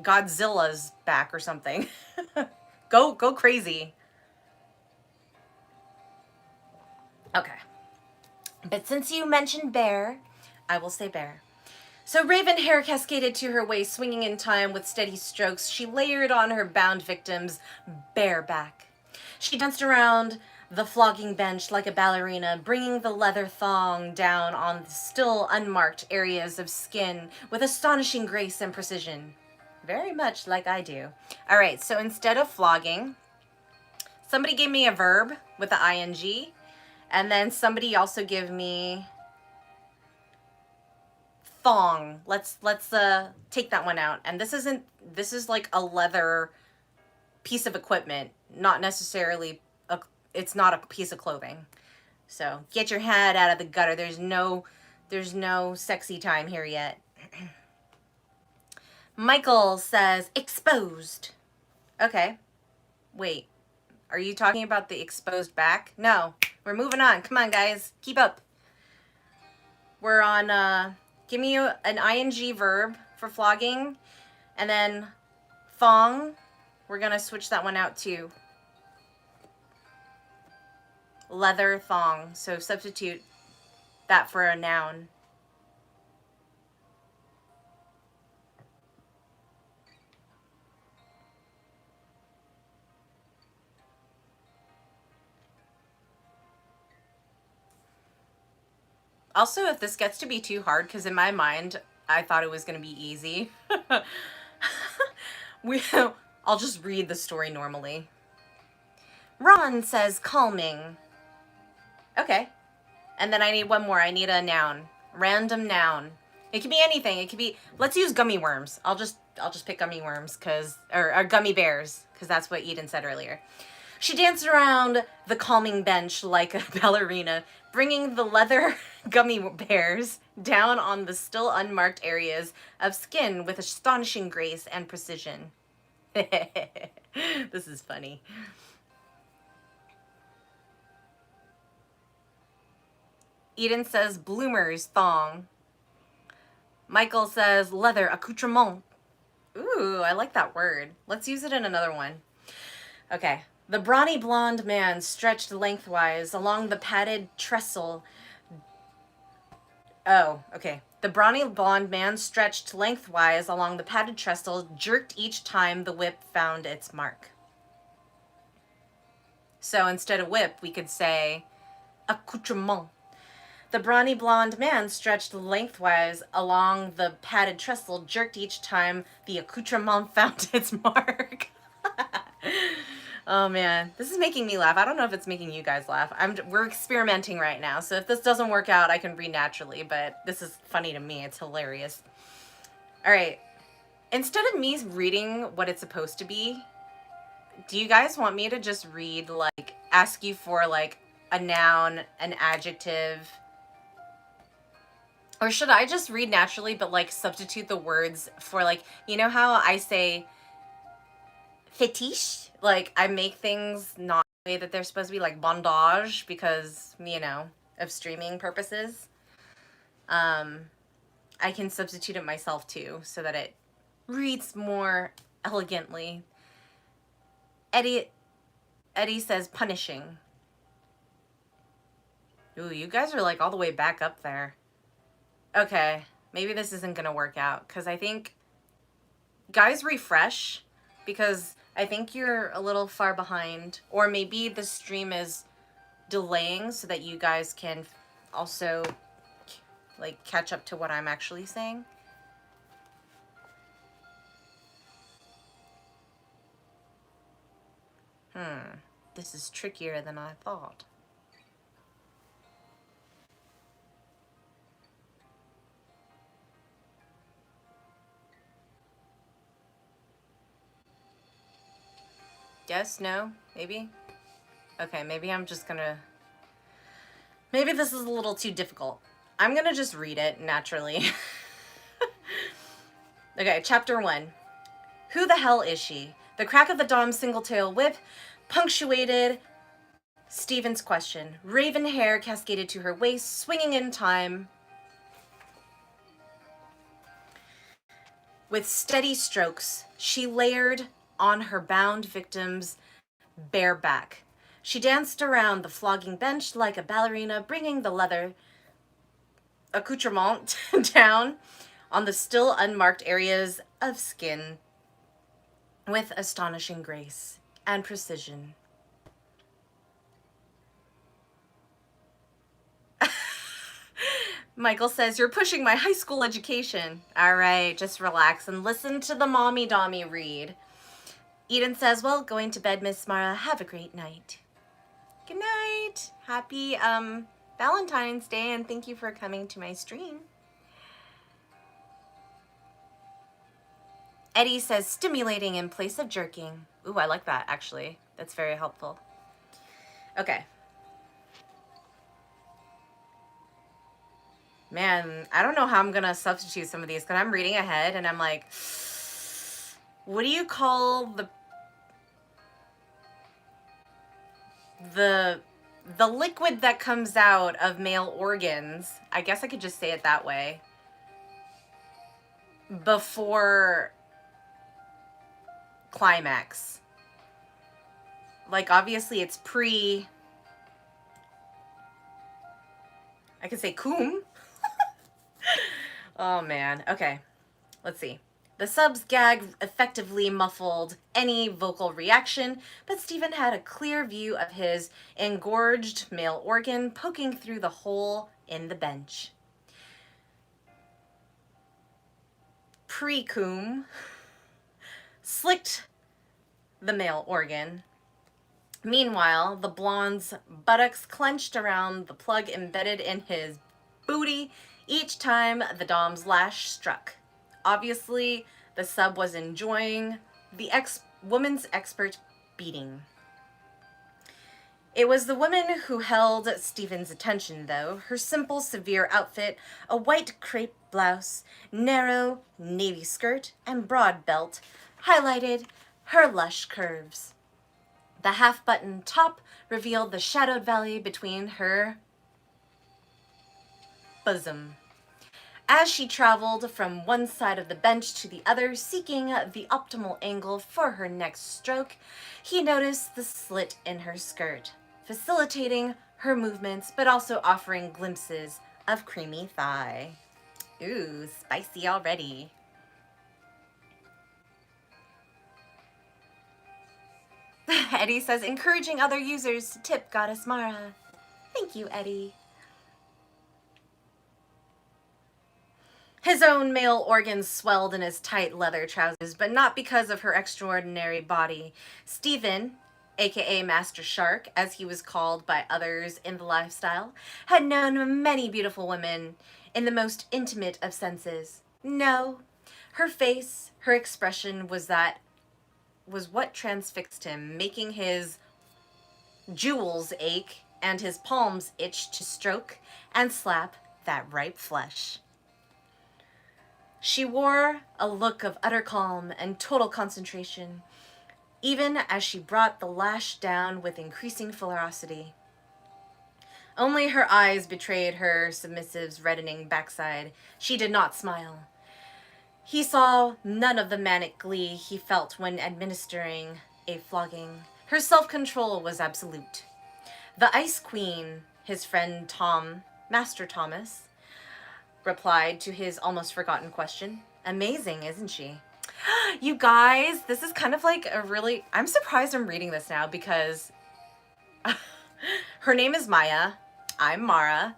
Godzilla's back or something. Go crazy. Okay. But since you mentioned bear, I will say bear. So raven hair cascaded to her waist, swinging in time with steady strokes. She layered on her bound victim's bare back. She danced around the flogging bench like a ballerina, bringing the leather thong down on the still unmarked areas of skin with astonishing grace and precision. Very much like I do. All right, so instead of flogging, somebody gave me a verb with the ing, and then somebody also give me thong. Let's take that one out. And this is like a leather piece of equipment, not necessarily it's not a piece of clothing. So get your head out of the gutter. There's no sexy time here yet. Michael says exposed. Okay. Wait. Are you talking about the exposed back? No. We're moving on. Come on, guys. Keep up. We're on give me an ing verb for flogging, and then thong. We're going to switch that one out too. Leather thong. So substitute that for a noun. Also, if this gets to be too hard, because in my mind, I thought it was going to be easy. I'll just read the story normally. Ron says calming. Okay. And then I need one more. I need a noun. Random noun. It could be anything. It could be, let's use gummy worms. I'll just pick gummy worms or gummy bears, because that's what Eden said earlier. She danced around the calming bench like a ballerina, bringing the leather gummy bears down on the still unmarked areas of skin with astonishing grace and precision. This is funny. Eden says bloomers, thong. Michael says leather, accoutrement. Ooh, I like that word. Let's use it in another one. Okay. The brawny blonde man stretched lengthwise along the padded trestle. Oh, okay. The brawny blonde man stretched lengthwise along the padded trestle, jerked each time the whip found its mark. So instead of whip, we could say accoutrement. The brawny blonde man stretched lengthwise along the padded trestle, jerked each time the accoutrement found its mark. Oh man, this is making me laugh. I don't know if it's making you guys laugh. We're experimenting right now, so if this doesn't work out, I can read naturally, but this is funny to me. It's hilarious. All right. Instead of me reading what it's supposed to be, do you guys want me to just read, like, ask you for, like, a noun, an adjective, Or should I just read naturally, but like substitute the words for like, you know how I say fetiche? Like I make things not the way that they're supposed to be, like bondage, because, you know, of streaming purposes. I can substitute it myself too, so that it reads more elegantly. Eddie says punishing. Ooh, you guys are like all the way back up there. Okay, maybe this isn't gonna work out, because I think, guys, refresh, because I think you're a little far behind, or maybe the stream is delaying so that you guys can also like catch up to what I'm actually saying. This is trickier than I thought. Yes, no, maybe? Okay, maybe I'm just gonna... Maybe this is a little too difficult. I'm gonna just read it naturally. Okay, chapter 1. Who the hell is she? The crack of the Dom's single-tail whip punctuated Stephen's question. Raven hair cascaded to her waist, swinging in time with steady strokes. She layered on her bound victim's bare back. She danced around the flogging bench like a ballerina, bringing the leather accoutrement down on the still unmarked areas of skin with astonishing grace and precision. Michael says, you're pushing my high school education. All right, just relax and listen to the mommy dommy read. Eden says, well, going to bed, Miss Mara. Have a great night. Good night. Happy Valentine's Day, and thank you for coming to my stream. Eddie says, stimulating in place of jerking. Ooh, I like that, actually. That's very helpful. Okay. Man, I don't know how I'm gonna substitute some of these, because I'm reading ahead and I'm like, what do you call the liquid that comes out of male organs? I guess I could just say it that way. Before climax. Like, obviously it's pre... I could say cum. Oh man, okay. Let's see. The sub's gag effectively muffled any vocal reaction, but Stephen had a clear view of his engorged male organ poking through the hole in the bench. Pre-cum slicked the male organ. Meanwhile, the blonde's buttocks clenched around the plug embedded in his booty each time the dom's lash struck. Obviously, the sub was enjoying the woman's expert beating. It was the woman who held Stephen's attention, though. Her simple, severe outfit, a white crepe blouse, narrow navy skirt, and broad belt, highlighted her lush curves. The half-button top revealed the shadowed valley between her bosom. As she traveled from one side of the bench to the other, seeking the optimal angle for her next stroke, he noticed the slit in her skirt, facilitating her movements, but also offering glimpses of creamy thigh. Ooh, spicy already. Eddie says, encouraging other users to tip Goddess Mara. Thank you, Eddie. His own male organs swelled in his tight leather trousers, but not because of her extraordinary body. Stephen, aka Master Shark, as he was called by others in the lifestyle, had known many beautiful women in the most intimate of senses. No, her face, her expression was what transfixed him, making his jewels ache and his palms itch to stroke and slap that ripe flesh. She wore a look of utter calm and total concentration, even as she brought the lash down with increasing ferocity. Only her eyes betrayed her submissive's reddening backside. She did not smile. He saw none of the manic glee he felt when administering a flogging. Her self-control was absolute. The Ice Queen, his friend Master Thomas, replied to his almost forgotten question. Amazing, isn't she? You guys, this is kind of like I'm surprised I'm reading this now because her name is Maya. I'm Mara.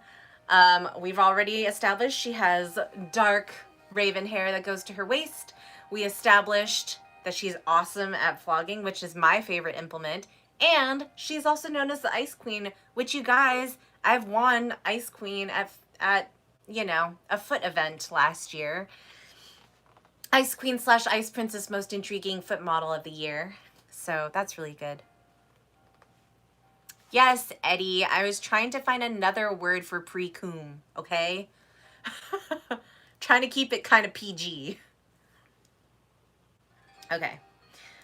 We've already established she has dark raven hair that goes to her waist. We established that she's awesome at flogging, which is my favorite implement. And she's also known as the Ice Queen, which you guys, I've won Ice Queen at you know, a foot event last year. Ice Queen / Ice Princess Most Intriguing Foot Model of the Year. So that's really good. Yes, Eddie, I was trying to find another word for pre-cum, okay? Trying to keep it kind of PG. Okay.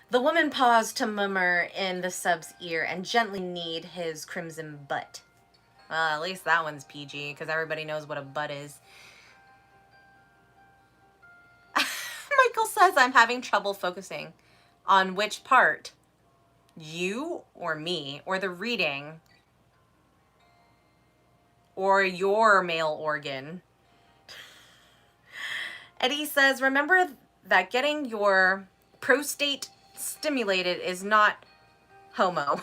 The woman paused to murmur in the sub's ear and gently knead his crimson butt. At least that one's PG, because everybody knows what a butt is. Michael says I'm having trouble focusing. On which part? You or me? Or the reading? Or your male organ? Eddie says, remember that getting your prostate stimulated is not homo.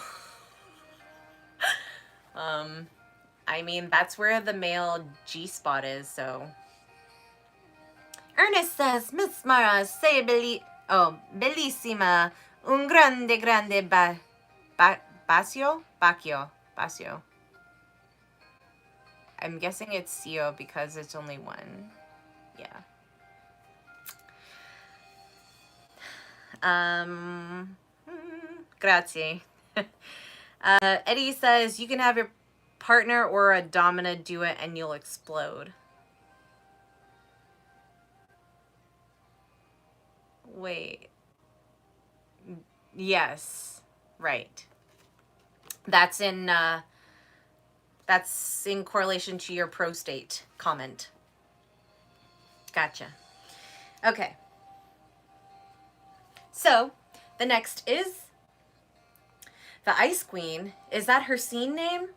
I mean, that's where the male G-spot is, so. Ernest says, Miss Mara, say bellissima, un grande basio. I'm guessing it's Sio because it's only one. Yeah. Grazie. Eddie says, you can have your partner or a domina do it and you'll explode. Wait. Yes. Right. That's in correlation to your prostate comment. Gotcha. Okay. So, the next is the Ice Queen. Is that her scene name?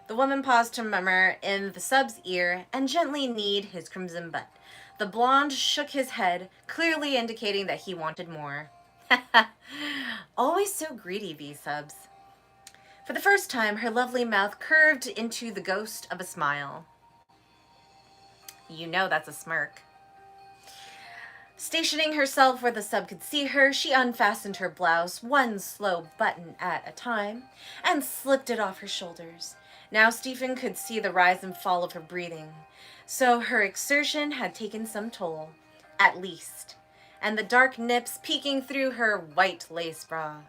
The woman paused to murmur in the sub's ear and gently knead his crimson butt. The blonde shook his head, clearly indicating that he wanted more. Always so greedy, these subs. For the first time, her lovely mouth curved into the ghost of a smile. You know that's a smirk. Stationing herself where the sub could see her, she unfastened her blouse, one slow button at a time, and slipped it off her shoulders. Now Stephen could see the rise and fall of her breathing, so her exertion had taken some toll, at least, and the dark nips peeking through her white lace bra.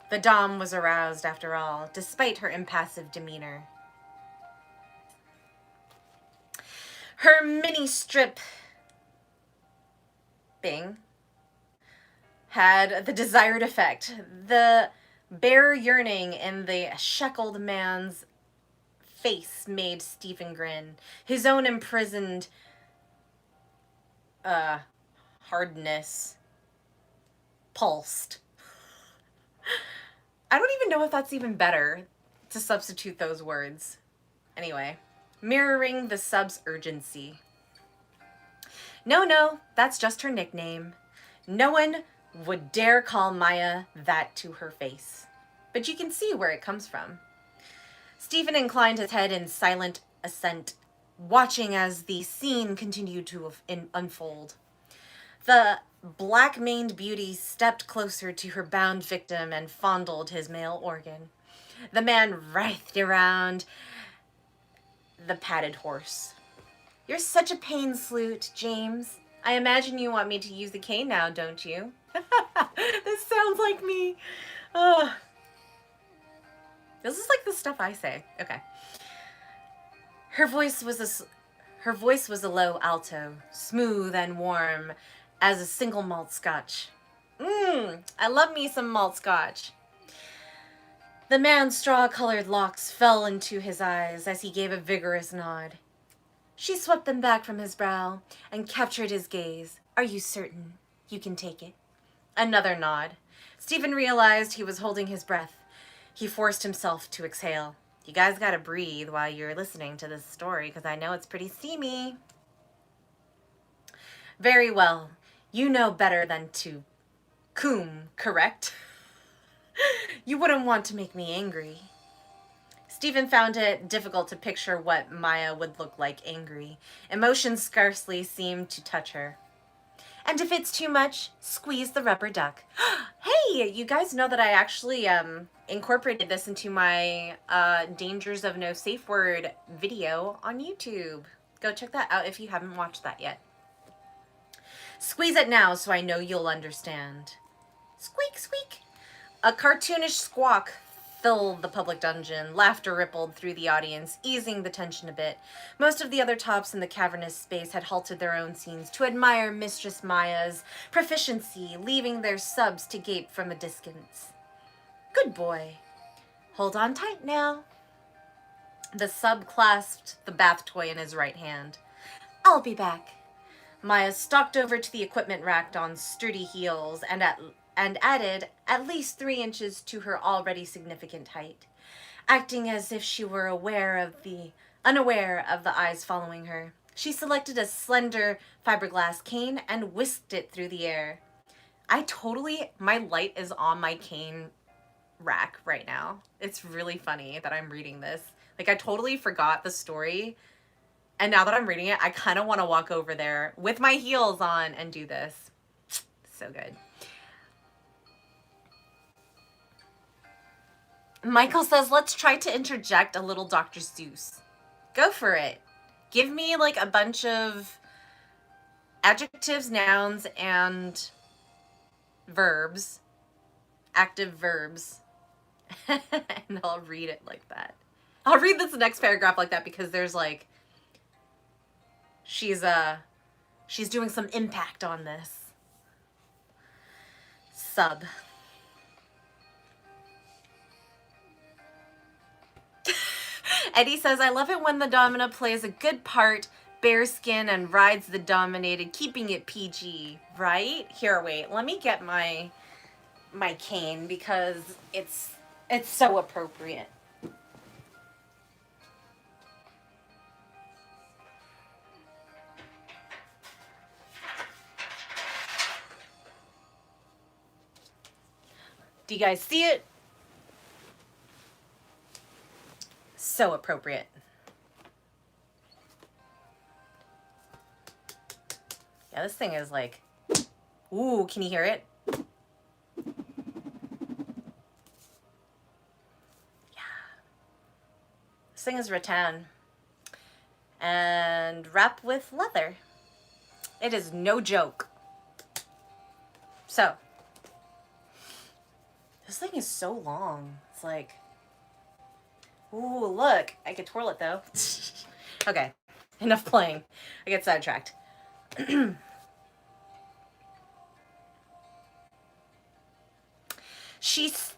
The dame was aroused after all, despite her impassive demeanor. Her mini-strip had the desired effect. The bare yearning in the shackled man's face made Stephen grin. His own imprisoned hardness pulsed. I don't even know if that's even better to substitute those words. Anyway, mirroring the sub's urgency. No, that's just her nickname. No one would dare call Maya that to her face. But you can see where it comes from. Stephen inclined his head in silent assent, watching as the scene continued to unfold. The black-maned beauty stepped closer to her bound victim and fondled his male organ. The man writhed around the padded horse. You're such a pain sloot, James. I imagine you want me to use the cane now, don't you? This sounds like me. Oh. This is like the stuff I say. Okay. Her voice was Her voice was a low alto, smooth and warm as a single malt scotch. I love me some malt scotch. The man's straw-colored locks fell into his eyes as he gave a vigorous nod. She swept them back from his brow and captured his gaze. Are you certain you can take it? Another nod. Stephen realized he was holding his breath. He forced himself to exhale. You guys gotta breathe while you're listening to this story, because I know it's pretty steamy. Very well. You know better than to coom, correct? You wouldn't want to make me angry. Stephen found it difficult to picture what Maya would look like angry. Emotions scarcely seemed to touch her. And if it's too much, squeeze the rubber duck. Hey, you guys know that I actually incorporated this into my Dangers of No Safe Word video on YouTube. Go check that out if you haven't watched that yet. Squeeze it now so I know you'll understand. Squeak, squeak. A cartoonish squawk filled the public dungeon. Laughter rippled through the audience, easing the tension a bit. Most of the other tops in the cavernous space had halted their own scenes to admire Mistress Maya's proficiency, leaving their subs to gape from a distance. Good boy. Hold on tight now. The sub clasped the bath toy in his right hand. I'll be back. Maya stalked over to the equipment rack on sturdy heels and added at least 3 inches to her already significant height, acting as if she were unaware of the eyes following her. She selected a slender fiberglass cane and whisked it through the air. My light is on my cane rack right now. It's really funny that I'm reading this. Like, I totally forgot the story, and now that I'm reading it, I kind of want to walk over there with my heels on and do this. So good. Michael says, let's try to interject a little Dr. Seuss. Go for it. Give me like a bunch of adjectives, nouns, and verbs. Active verbs. And I'll read it like that. I'll read this next paragraph like that because there's like, she's doing some impact on this. Sub. Eddie says, I love it when the domina plays a good part, bare skin, and rides the dominated, keeping it PG, right? Here, wait, let me get my cane because it's so appropriate. Do you guys see it? So appropriate. Yeah, this thing is like, ooh, can you hear it? Yeah. This thing is rattan and wrapped with leather. It is no joke. So, this thing is so long. It's like, ooh, look. I could twirl it, though. Okay, enough playing. I get sidetracked. She's...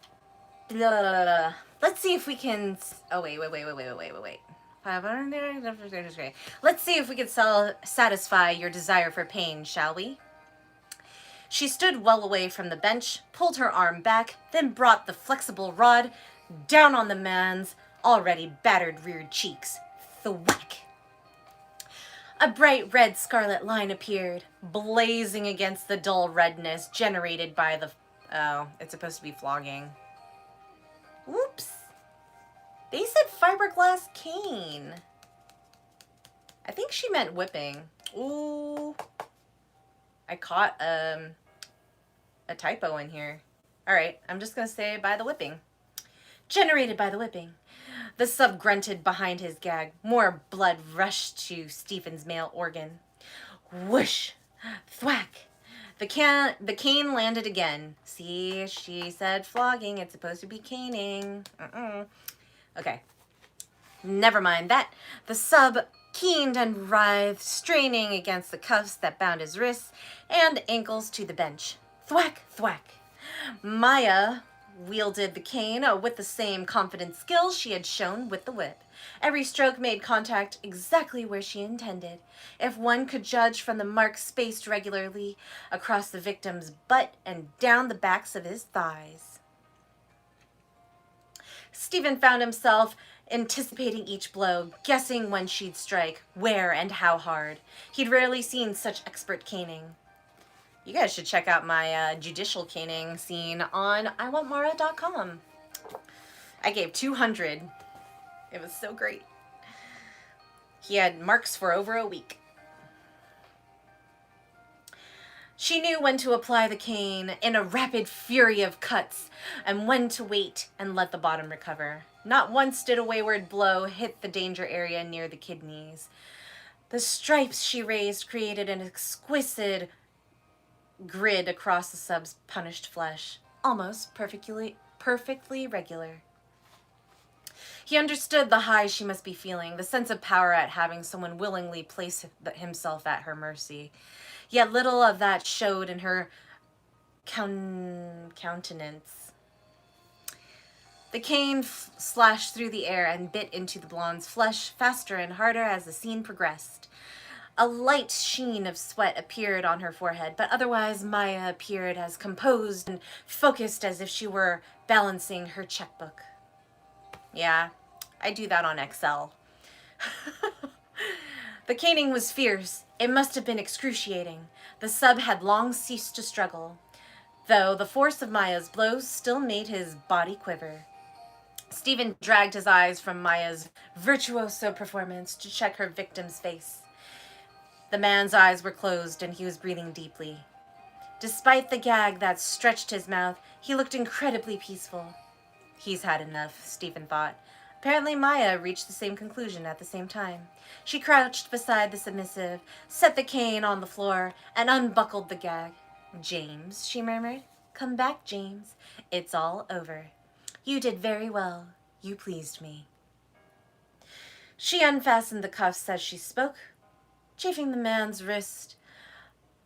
Let's see if we can... Oh, wait. Let's see if we can satisfy your desire for pain, shall we? She stood well away from the bench, pulled her arm back, then brought the flexible rod down on the man's already battered rear cheeks. Thwack! A bright red scarlet line appeared, blazing against the dull redness generated by the... Oh, it's supposed to be flogging. Whoops. They said fiberglass cane. I think she meant whipping. Ooh. I caught a typo in here. All right, I'm just going to say by the whipping. Generated by the whipping. The sub grunted behind his gag. More blood rushed to Stephen's male organ. Whoosh! Thwack! The cane landed again. See, she said flogging. It's supposed to be caning. Okay. Never mind that. The sub keened and writhed, straining against the cuffs that bound his wrists and ankles to the bench. Thwack, thwack. Maya wielded the cane with the same confident skill she had shown with the whip. Every stroke made contact exactly where she intended, if one could judge from the marks spaced regularly across the victim's butt and down the backs of his thighs. Stephen found himself anticipating each blow, guessing when she'd strike, where and how hard. He'd rarely seen such expert caning. You guys should check out my judicial caning scene on iwantmara.com. I gave 200. It was so great. He had marks for over a week. She knew when to apply the cane in a rapid fury of cuts and when to wait and let the bottom recover. Not once did a wayward blow hit the danger area near the kidneys. The stripes she raised created an exquisite grid across the sub's punished flesh, almost perfectly regular. He understood the high she must be feeling, the sense of power at having someone willingly place himself at her mercy. Yet little of that showed in her countenance. The cane slashed through the air and bit into the blonde's flesh faster and harder as the scene progressed. A light sheen of sweat appeared on her forehead, but otherwise Maya appeared as composed and focused as if she were balancing her checkbook. Yeah, I do that on Excel. The caning was fierce. It must have been excruciating. The sub had long ceased to struggle, though the force of Maya's blows still made his body quiver. Stephen dragged his eyes from Maya's virtuoso performance to check her victim's face. The man's eyes were closed and he was breathing deeply. Despite the gag that stretched his mouth, he looked incredibly peaceful. He's had enough, Stephen thought. Apparently Maya reached the same conclusion at the same time. She crouched beside the submissive, set the cane on the floor, and unbuckled the gag. "James," she murmured. "Come back, James. It's all over. You did very well. You pleased me." She unfastened the cuffs as she spoke, chafing the man's wrist,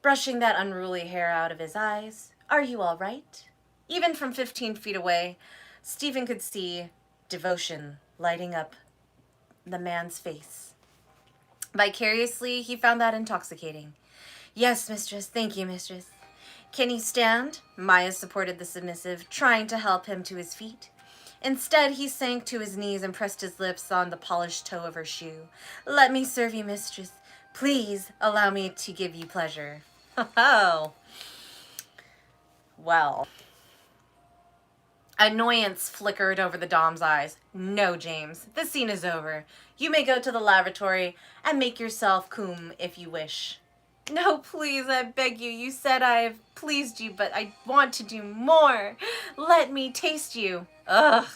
brushing that unruly hair out of his eyes. "Are you all right?" Even from 15 feet away, Stephen could see devotion lighting up the man's face. Vicariously, he found that intoxicating. "Yes, mistress. Thank you, mistress." "Can you stand?" Maya supported the submissive, trying to help him to his feet. Instead, he sank to his knees and pressed his lips on the polished toe of her shoe. "Let me serve you, mistress. Please allow me to give you pleasure." Oh. Well. Annoyance flickered over the dom's eyes. "No, James. This scene is over. You may go to the lavatory and make yourself cum if you wish." "No, please, I beg you. You said I have pleased you, but I want to do more. Let me taste you." Ugh.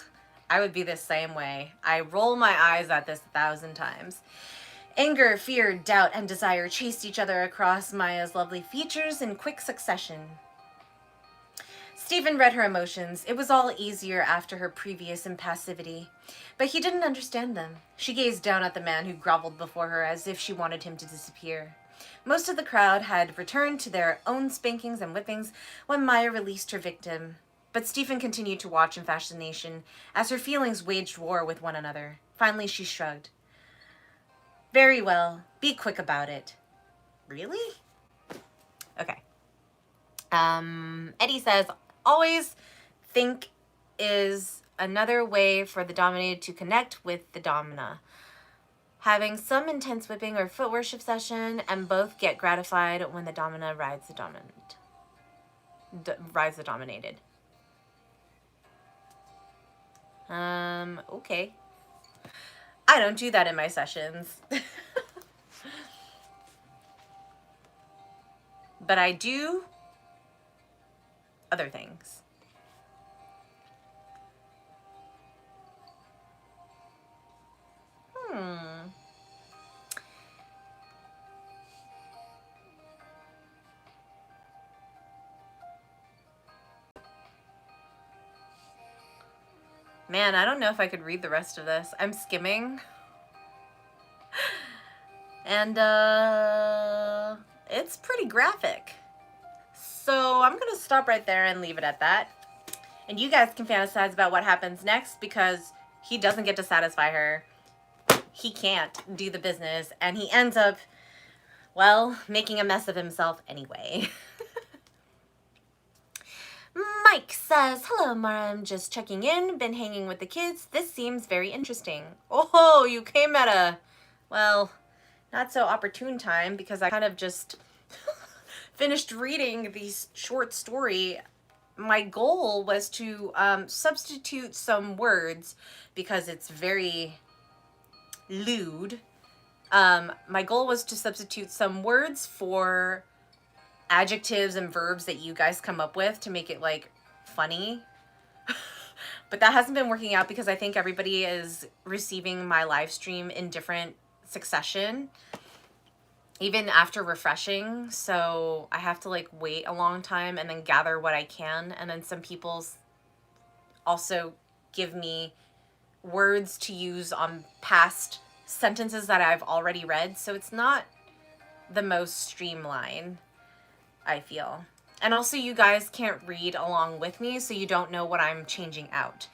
I would be the same way. I roll my eyes at this 1,000 times. Anger, fear, doubt, and desire chased each other across Maya's lovely features in quick succession. Stephen read her emotions. It was all easier after her previous impassivity. But he didn't understand them. She gazed down at the man who groveled before her as if she wanted him to disappear. Most of the crowd had returned to their own spankings and whippings when Maya released her victim. But Stephen continued to watch in fascination as her feelings waged war with one another. Finally, she shrugged. "Very well. Be quick about it." "Really?" Okay. Eddie says, "Always think is another way for the dominated to connect with the domina. Having some intense whipping or foot worship session, and both get gratified when the domina rides the dominant. Rides the dominated." Okay. I don't do that in my sessions. But I do other things. Man, I don't know if I could read the rest of this. I'm skimming. And it's pretty graphic. So I'm gonna stop right there and leave it at that. And you guys can fantasize about what happens next, because he doesn't get to satisfy her. He can't do the business, and he ends up, well, making a mess of himself anyway. Mike says, hello, Mara. I'm just checking in. Been hanging with the kids. This seems very interesting. Oh, you came at a, well, not so opportune time, because I kind of just finished reading the short story. My goal was to substitute some words, because it's very lewd. My goal was to substitute some words for adjectives and verbs that you guys come up with to make it like funny. But that hasn't been working out, because I think everybody is receiving my live stream in different succession, even after refreshing. So I have to like wait a long time and then gather what I can. And then some people also give me words to use on past sentences that I've already read. So it's not the most streamlined, I feel. And also you guys can't read along with me, so you don't know what I'm changing out.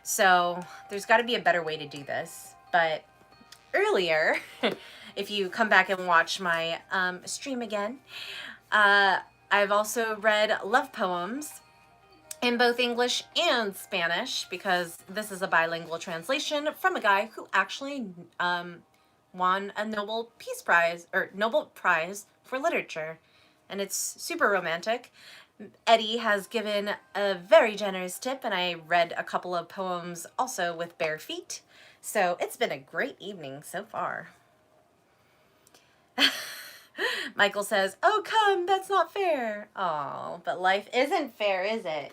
So there's got to be a better way to do this. But earlier, if you come back and watch my stream again, I've also read love poems in both English and Spanish, because this is a bilingual translation from a guy who actually won a Nobel Peace Prize, or Nobel Prize for Literature. And it's super romantic. Eddie has given a very generous tip, and I read a couple of poems also with bare feet. So it's been a great evening so far. Michael says, oh, come, that's not fair. Oh, but life isn't fair, is it?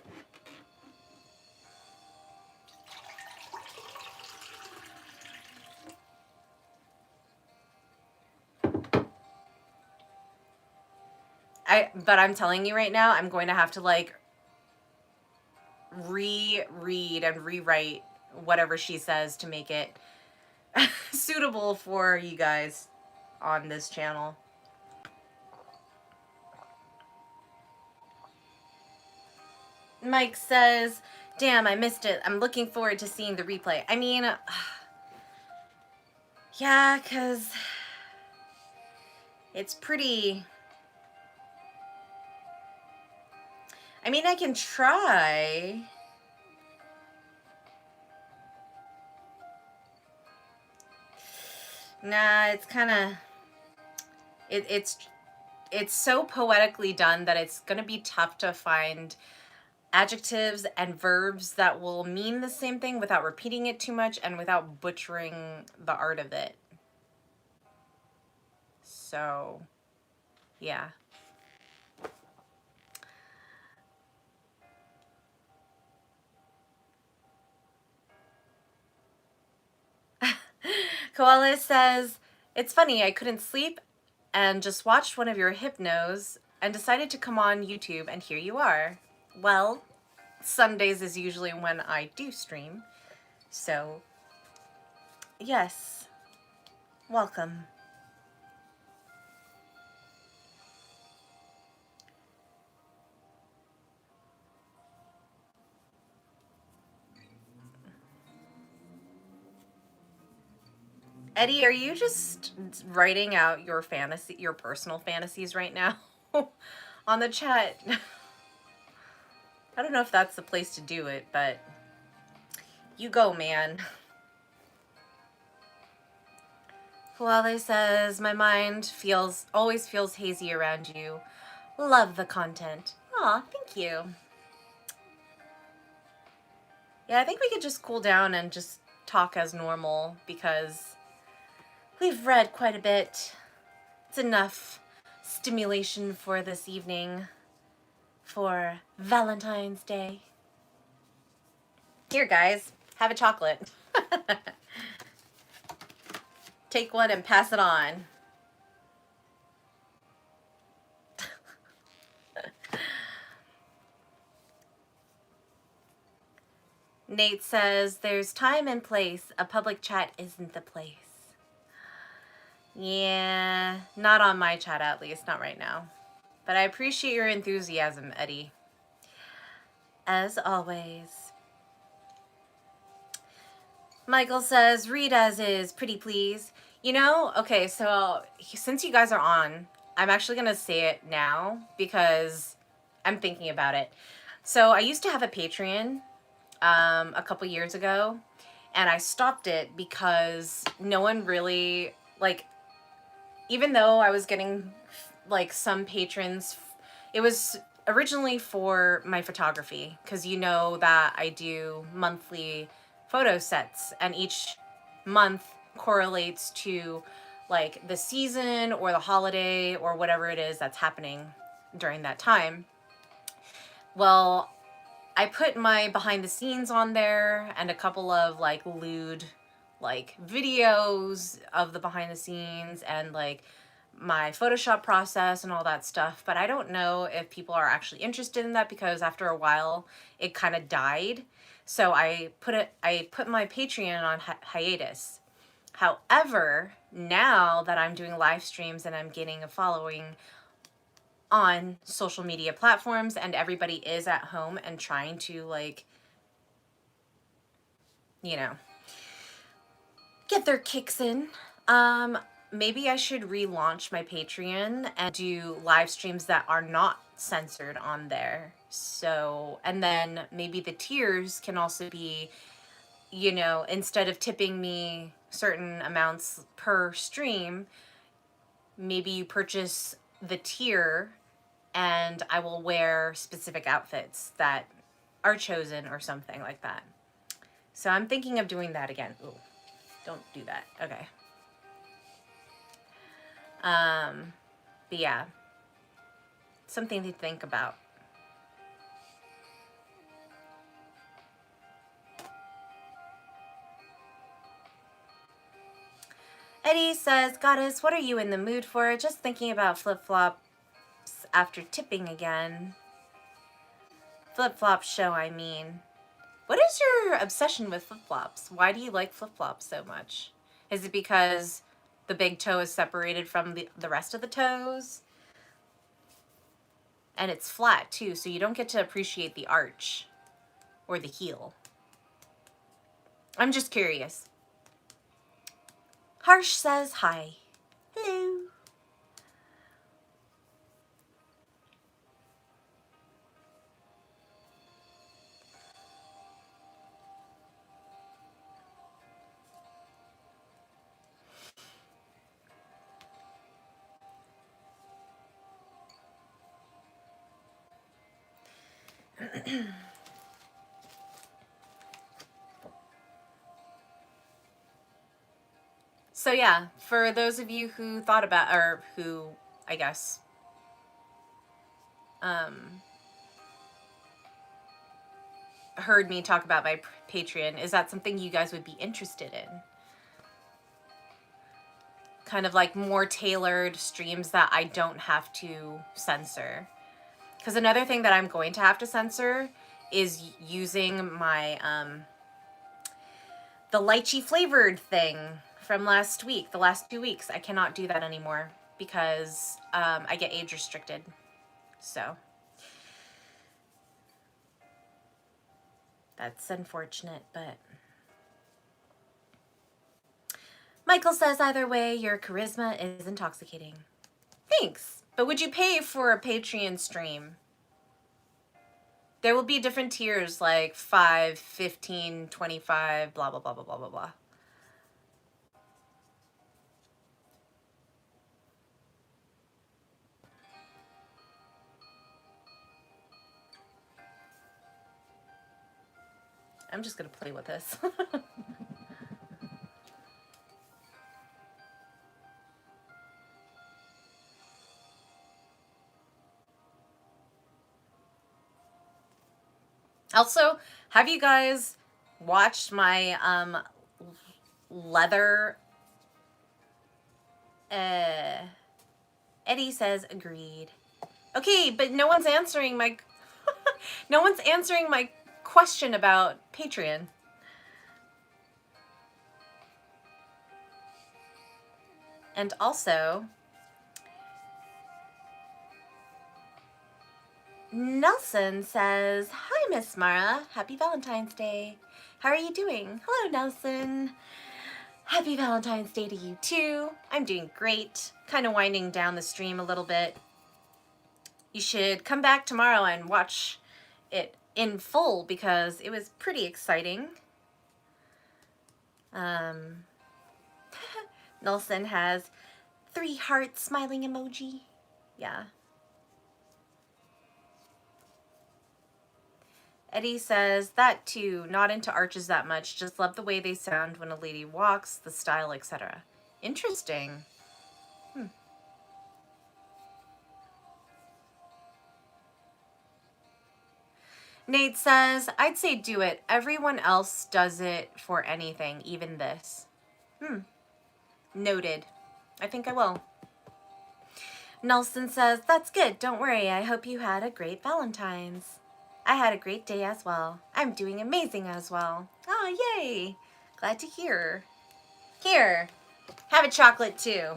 But I'm telling you right now, I'm going to have to like reread and rewrite whatever she says to make it suitable for you guys on this channel. Mike says, damn, I missed it. I'm looking forward to seeing the replay. I mean, yeah, because it's pretty... I mean, I can try. Nah, it's kind of... It's so poetically done that it's going to be tough to find adjectives and verbs that will mean the same thing without repeating it too much and without butchering the art of it. So, yeah. Koala says, it's funny, I couldn't sleep and just watched one of your hypnos and decided to come on YouTube, and here you are. Well, Sundays is usually when I do stream, so yes, welcome. Eddie, are you just writing out your personal fantasies right now on the chat? I don't know if that's the place to do it, but you go, man. Huale says, my mind always feels hazy around you. Love the content. Aw, thank you. Yeah, I think we could just cool down and just talk as normal, because we've read quite a bit. It's enough stimulation for this evening for Valentine's Day. Here, guys, have a chocolate. Take one and pass it on. Nate says, there's time and place. A public chat isn't the place. Yeah, not on my chat at least, not right now. But I appreciate your enthusiasm, Eddie. As always. Michael says, read as is, pretty please. You know, okay, so since you guys are on, I'm actually going to say it now because I'm thinking about it. So I used to have a Patreon a couple years ago, and I stopped it because no one really, like, even though I was getting, like, some patrons, it was originally for my photography, because you know that I do monthly photo sets, and each month correlates to, like, the season or the holiday or whatever it is that's happening during that time. Well, I put my behind the scenes on there and a couple of, like, lewd, like, videos of the behind the scenes and, like, my Photoshop process and all that stuff. But I don't know if people are actually interested in that, because after a while it kind of died. So I put my Patreon on hiatus. However, now that I'm doing live streams and I'm getting a following on social media platforms, and everybody is at home and trying to, like, you know, get their kicks in, maybe I should relaunch my Patreon and do live streams that are not censored on there. So, and then maybe the tiers can also be, you know, instead of tipping me certain amounts per stream, maybe you purchase the tier and I will wear specific outfits that are chosen or something like that. So I'm thinking of doing that again. Ooh, don't do that. Okay. But yeah, something to think about. Eddie says, Goddess, what are you in the mood for? Just thinking about flip-flops after tipping again. Flip-flop show, I mean. What is your obsession with flip-flops? Why do you like flip-flops so much? Is it because the big toe is separated from the rest of the toes? And it's flat too, so you don't get to appreciate the arch or the heel. I'm just curious. Harsh says hi. Hello. So yeah, for those of you who thought about, or who, I guess, heard me talk about my Patreon, is that something you guys would be interested in? Kind of like more tailored streams that I don't have to censor. Because another thing that I'm going to have to censor is using my, the lychee flavored thing from last week, the last 2 weeks. I cannot do that anymore because I get age restricted. So that's unfortunate, but Michael says, either way, your charisma is intoxicating. Thanks. But would you pay for a Patreon stream? There will be different tiers, like 5, 15, 25, blah, blah, blah, blah, blah, blah, blah. I'm just going to play with this. Also, have you guys watched my leather? Eddie says agreed. Okay, but no one's answering my no one's answering my question about Patreon. And also, Nelson says, "Hi, Miss Mara. Happy Valentine's Day. How are you doing?" Hello, Nelson. Happy Valentine's Day to you too. I'm doing great. Kind of winding down the stream a little bit. You should come back tomorrow and watch it in full because it was pretty exciting. Nelson has 3 heart smiling emoji. Yeah. Eddie says, that too, not into arches that much, just love the way they sound when a lady walks, the style, etc. Interesting. Nate says, I'd say do it. Everyone else does it for anything, even this. Noted. I think I will. Nelson says, that's good. Don't worry. I hope you had a great Valentine's. I had a great day as well. I'm doing amazing as well. Oh, yay. Glad to hear. Here, have a chocolate too.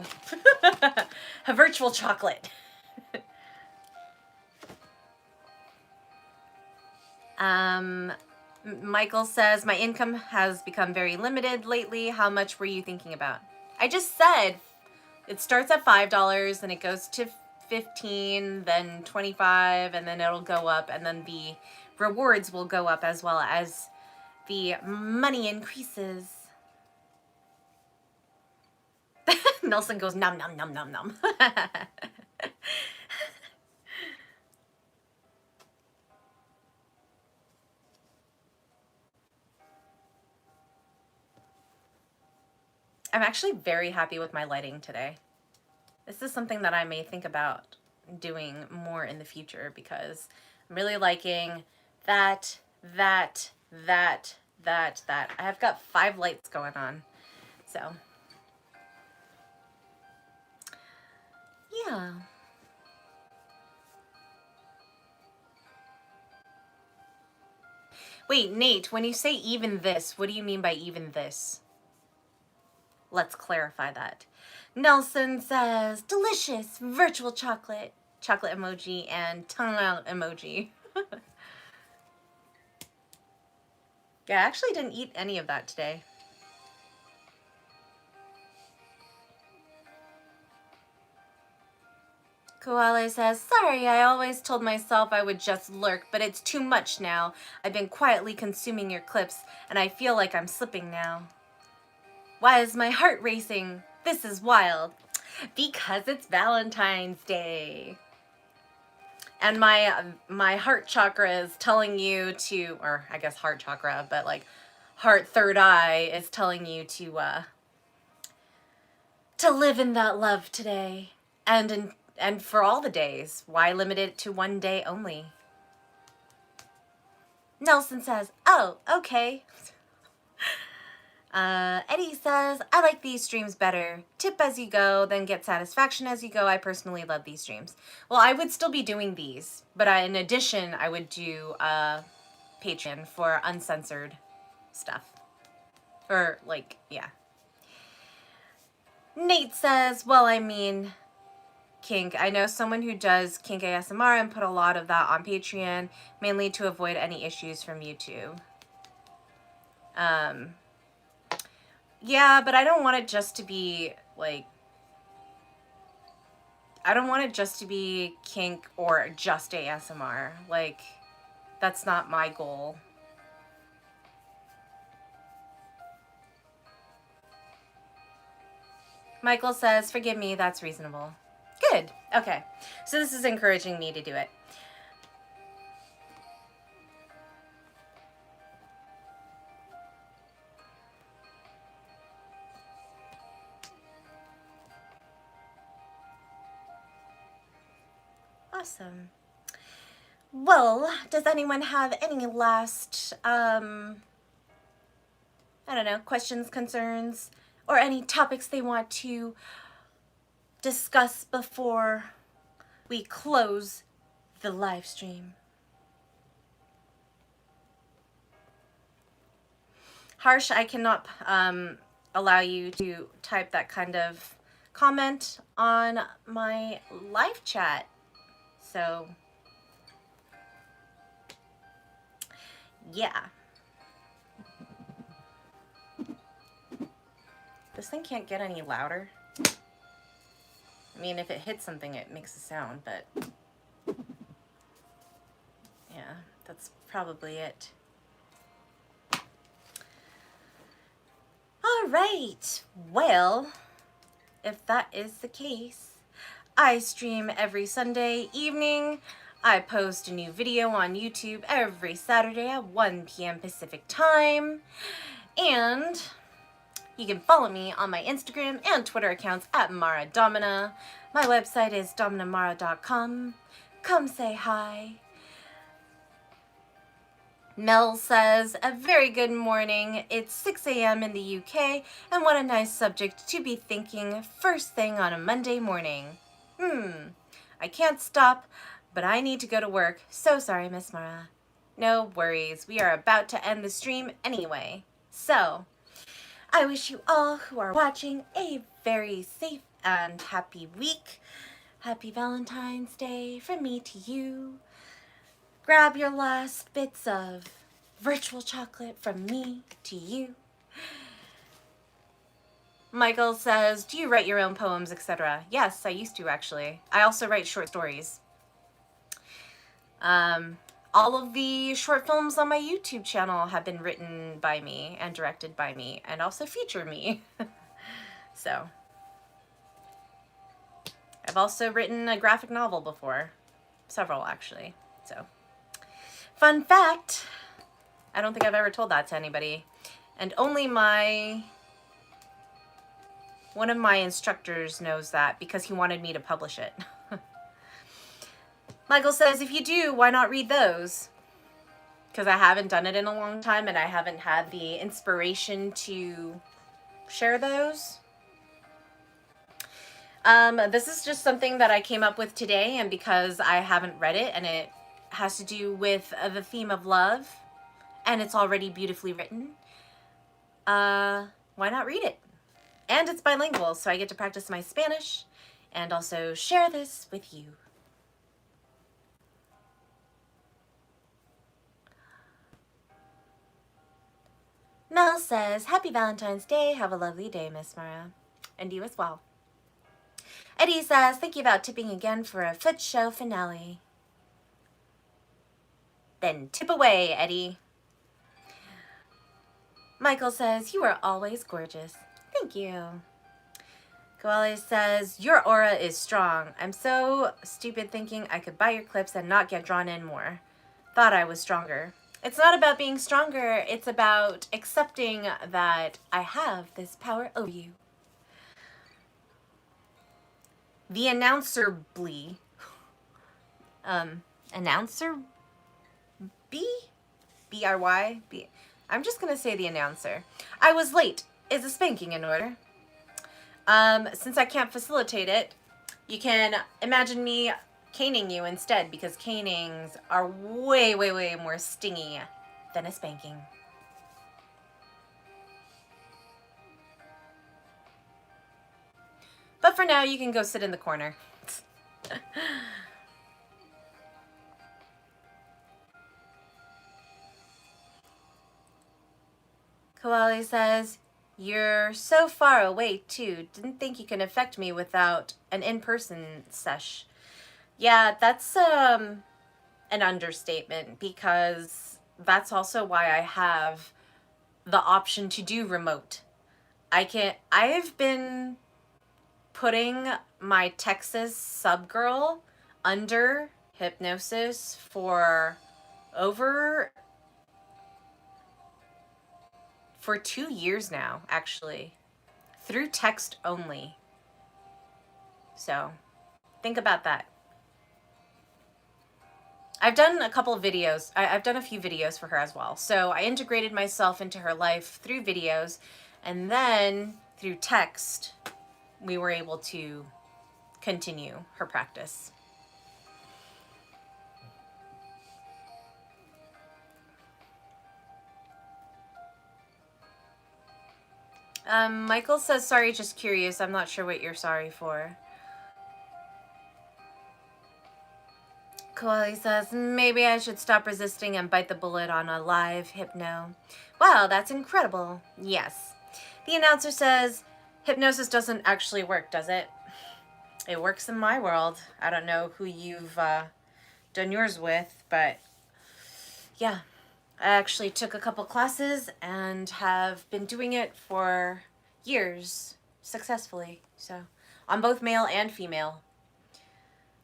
A virtual chocolate. Michael says, my income has become very limited lately. How much were you thinking about? I just said it starts at $5 and it goes to 15, then 25, and then it'll go up, and then the rewards will go up as well as the money increases. Nelson goes, nom, nom, nom, nom, nom. I'm actually very happy with my lighting today. This is something that I may think about doing more in the future because I'm really liking that. I have got 5 lights going on. So, yeah. Wait, Nate, when you say even this, what do you mean by even this? Let's clarify that. Nelson says, delicious, virtual chocolate emoji, and tongue out emoji. Yeah, I actually didn't eat any of that today. Koale says, sorry, I always told myself I would just lurk, but it's too much now. I've been quietly consuming your clips, and I feel like I'm slipping now. Why is my heart racing? This is wild. Because it's Valentine's Day. And my heart chakra is telling you to, or I guess heart chakra, but like heart third eye is telling you to live in that love today. And for all the days. Why limit it to one day only? Nelson says, oh, okay. Eddie says, I like these streams better. Tip as you go, then get satisfaction as you go. I personally love these streams. Well, I would still be doing these, but in addition, I would do Patreon for uncensored stuff. Or, like, yeah. Nate says, well, I mean, kink. I know someone who does kink ASMR and put a lot of that on Patreon, mainly to avoid any issues from YouTube. Yeah, but I don't want it just to be, like, I don't want it just to be kink or just ASMR. Like, that's not my goal. Michael says, forgive me, that's reasonable. Good. Okay. So this is encouraging me to do it. Awesome. Well, does anyone have any last, I don't know, questions, concerns, or any topics they want to discuss before we close the live stream? Harsh, I cannot allow you to type that kind of comment on my live chat. So, yeah. This thing can't get any louder. I mean, if it hits something, it makes a sound, but yeah, that's probably it. All right, well, if that is the case, I stream every Sunday evening. I post a new video on YouTube every Saturday at 1 p.m. Pacific time. And you can follow me on my Instagram and Twitter accounts at Mara Domina. My website is dominamara.com. Come say hi. Mel says, a very good morning. It's 6 a.m. in the UK, and what a nice subject to be thinking first thing on a Monday morning. I can't stop, but I need to go to work. So sorry, Miss Mara. No worries. We are about to end the stream anyway. So, I wish you all who are watching a very safe and happy week. Happy Valentine's Day from me to you. Grab your last bits of virtual chocolate from me to you. Michael says, do you write your own poems, etc.? Yes, I used to, actually. I also write short stories. All of the short films on my YouTube channel have been written by me and directed by me and also feature me. So, I've also written a graphic novel before. Several, actually. So, fun fact, I don't think I've ever told that to anybody. And only one of my instructors knows that because he wanted me to publish it. Michael says, if you do, why not read those? Because I haven't done it in a long time and I haven't had the inspiration to share those. This is just something that I came up with today, and because I haven't read it and it has to do with the theme of love and it's already beautifully written, why not read it? And it's bilingual, so I get to practice my Spanish and also share this with you. Mel says, happy Valentine's Day. Have a lovely day, Miss Mara. And you as well. Eddie says, thank you about tipping again for a foot show finale. Then tip away, Eddie. Michael says, you are always gorgeous. Thank you. Koale says, your aura is strong. I'm so stupid thinking I could buy your clips and not get drawn in more. Thought I was stronger. It's not about being stronger. It's about accepting that I have this power over you. The announcer Blee. Announcer B? B-R-Y? B. I'm just going to say the announcer. I was late. Is a spanking in order? Since I can't facilitate it, you can imagine me caning you instead, because canings are way, way, way more stingy than a spanking. But for now, you can go sit in the corner. Koale says, you're so far away, too. Didn't think you can affect me without an in-person sesh. Yeah, that's an understatement, because that's also why I have the option to do remote. I've been putting my Texas subgirl under hypnosis for 2 years now, actually, through text only. So think about that. I've done a couple of videos. I've done a few videos for her as well. So I integrated myself into her life through videos, and then through text, we were able to continue her practice. Michael says, sorry, just curious. I'm not sure what you're sorry for. Koali says, maybe I should stop resisting and bite the bullet on a live hypno. Wow, that's incredible. Yes. The announcer says, hypnosis doesn't actually work, does it? It works in my world. I don't know who you've done yours with, but yeah. I actually took a couple classes and have been doing it for years successfully. So, on both male and female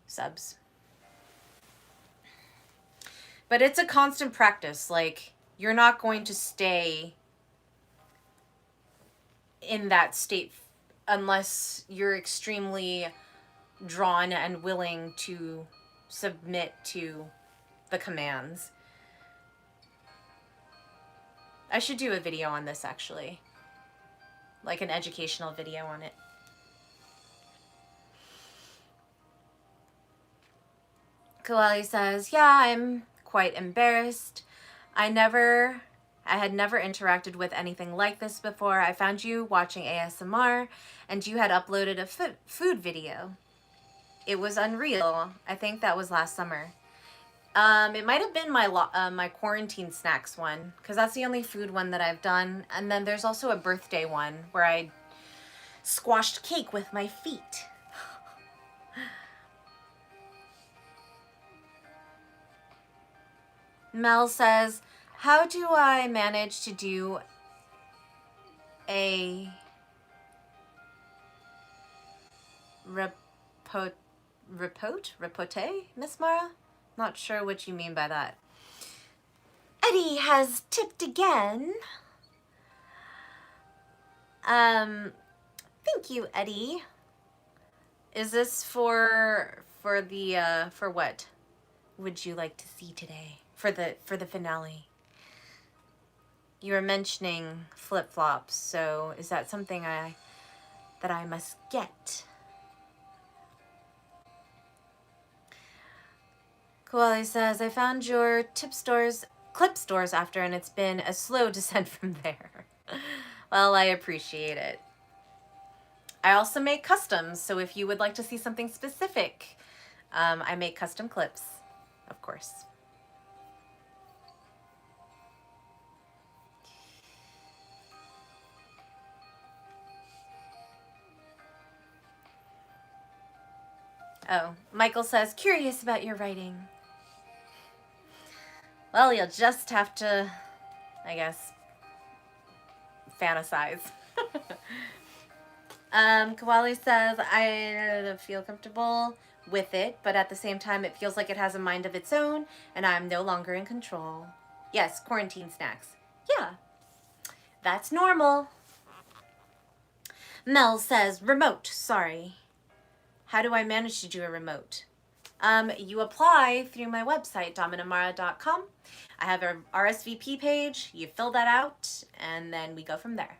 subs. But it's a constant practice. Like, you're not going to stay in that state unless you're extremely drawn and willing to submit to the commands. I should do a video on this, actually. Like an educational video on it. Koali says, yeah, I'm quite embarrassed. I had never interacted with anything like this before. I found you watching ASMR, and you had uploaded a food video. It was unreal. I think that was last summer. It might have been my quarantine snacks one, because that's the only food one that I've done. And then there's also a birthday one where I squashed cake with my feet. Mel says, how do I manage to do a repote, Miss Mara? Not sure what you mean by that. Eddie has tipped again. Thank you, Eddie. Is this for what would you like to see today? For the finale. You were mentioning flip-flops, so is that something that I must get? Koali says, I found your clip stores after, and it's been a slow descent from there. Well, I appreciate it. I also make customs, so if you would like to see something specific, I make custom clips, of course. Oh, Michael says, curious about your writing. Well, you'll just have to, I guess, fantasize. Koali says, I feel comfortable with it, but at the same time, it feels like it has a mind of its own, and I'm no longer in control. Yes, quarantine snacks. Yeah, that's normal. Mel says, remote, sorry. How do I manage to do a remote? You apply through my website, dominamara.com. I have a RSVP page. You fill that out, and then we go from there.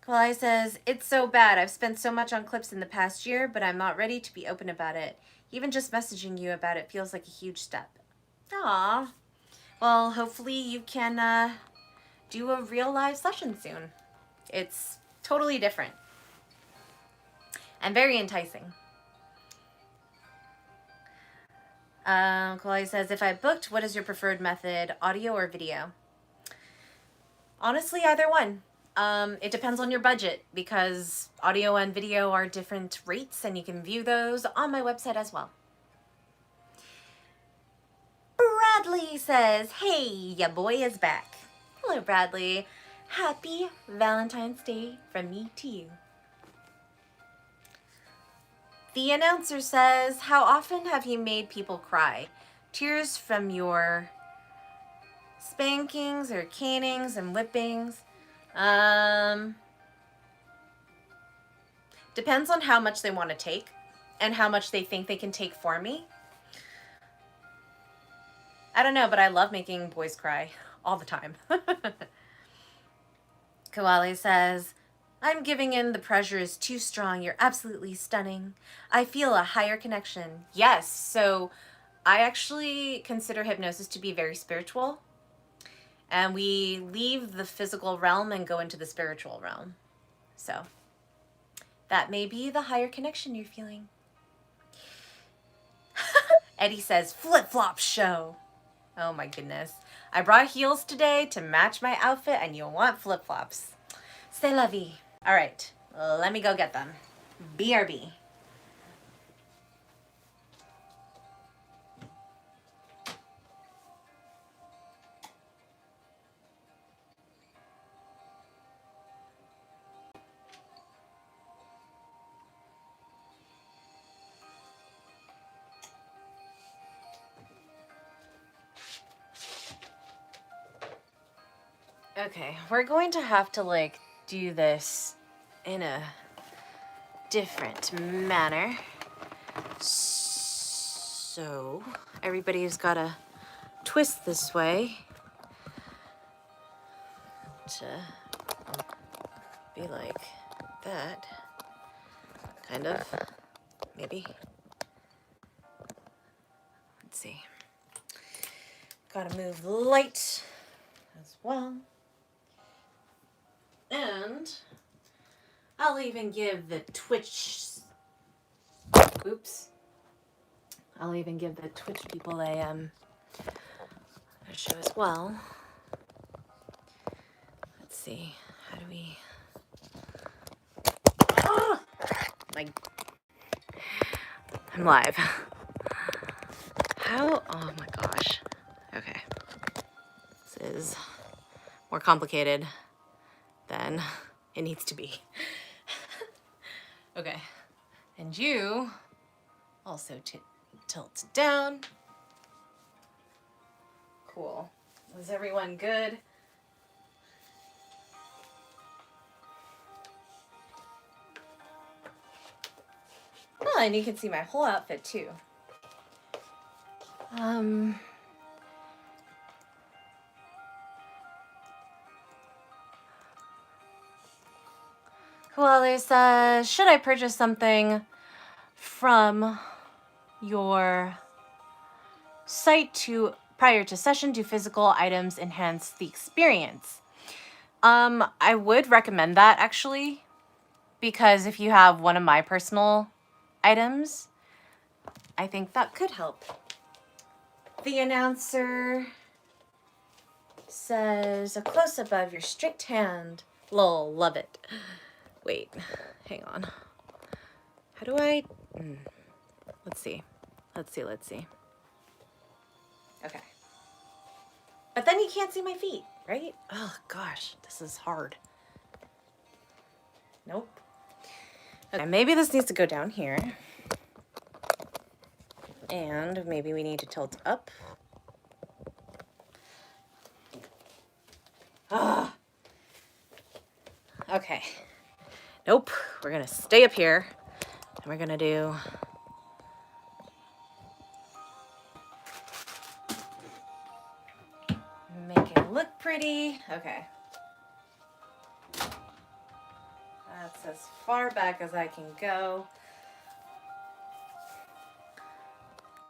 Koali says, it's so bad. I've spent so much on clips in the past year, but I'm not ready to be open about it. Even just messaging you about it feels like a huge step. Aw. Well, hopefully you can do a real live session soon. It's totally different. And very enticing. Koali says, if I booked, what is your preferred method, audio or video? Honestly, either one. It depends on your budget, because audio and video are different rates, and you can view those on my website as well. Bradley says, hey, ya boy is back. Hello, Bradley. Happy Valentine's Day from me to you. The announcer says, how often have you made people cry? Tears from your spankings or canings and whippings? Depends on how much they want to take and how much they think they can take for me. I don't know, but I love making boys cry all the time. Koali says, I'm giving in. The pressure is too strong. You're absolutely stunning. I feel a higher connection. Yes, so I actually consider hypnosis to be very spiritual. and we leave the physical realm and go into the spiritual realm. So that may be the higher connection you're feeling. Eddie says, flip-flop show. Oh my goodness. I brought heels today to match my outfit and you want flip-flops. C'est la vie. All right, let me go get them. BRB. Okay, we're going to have to like do this in a different manner. So everybody's got to twist this way to be like that, kind of, maybe. Let's see. Gotta move the light as well. And I'll even give the Twitch, I'll even give the Twitch people a show as well. Let's see, how do we, I'm live. How, oh my gosh, okay. This is more complicated than it needs to be. Okay, and you also tilt down. Cool. Is everyone good? Oh, and you can see my whole outfit too. Well, they says, should I purchase something from your site prior to session? Do physical items enhance the experience? I would recommend that actually, because if you have one of my personal items, I think that could help. The announcer says, a close-up of your strict hand. Lol, love it. Wait, hang on. How do I, let's see. Okay. But then you can't see my feet, right? Oh gosh, this is hard. Nope. Okay, maybe this needs to go down here. And maybe we need to tilt up. Ah. Okay. Nope, we're gonna stay up here and we're gonna do make it look pretty. Okay. That's as far back as I can go.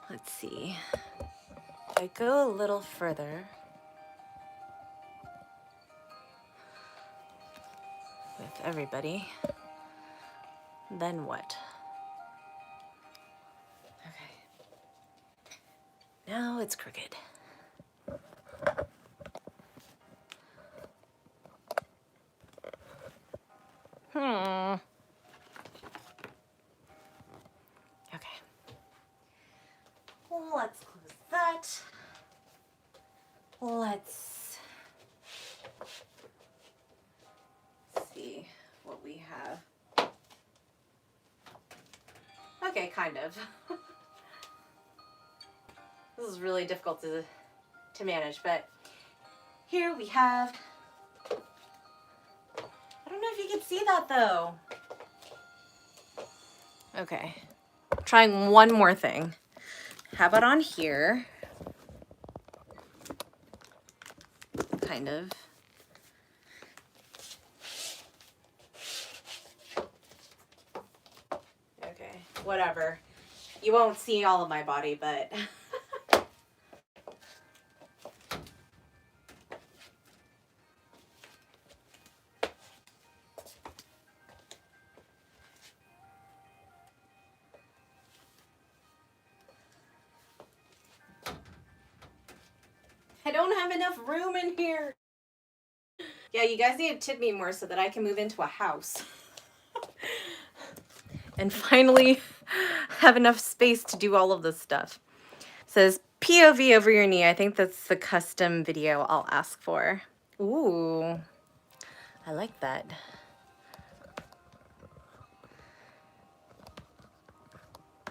Let's see. If I go a little further with everybody, then what? Okay. Now it's crooked. Okay. Let's close that. Let's see what we have. Okay, kind of. This is really difficult to manage, but here we have, I don't know if you can see that though. Okay, trying one more thing. How about on here? Kind of. Okay, whatever. You won't see all of my body, but enough room in here. Yeah, you guys need to tip me more so that I can move into a house. And finally have enough space to do all of this stuff. It says POV over your knee. I think that's the custom video I'll ask for. Ooh, I like that.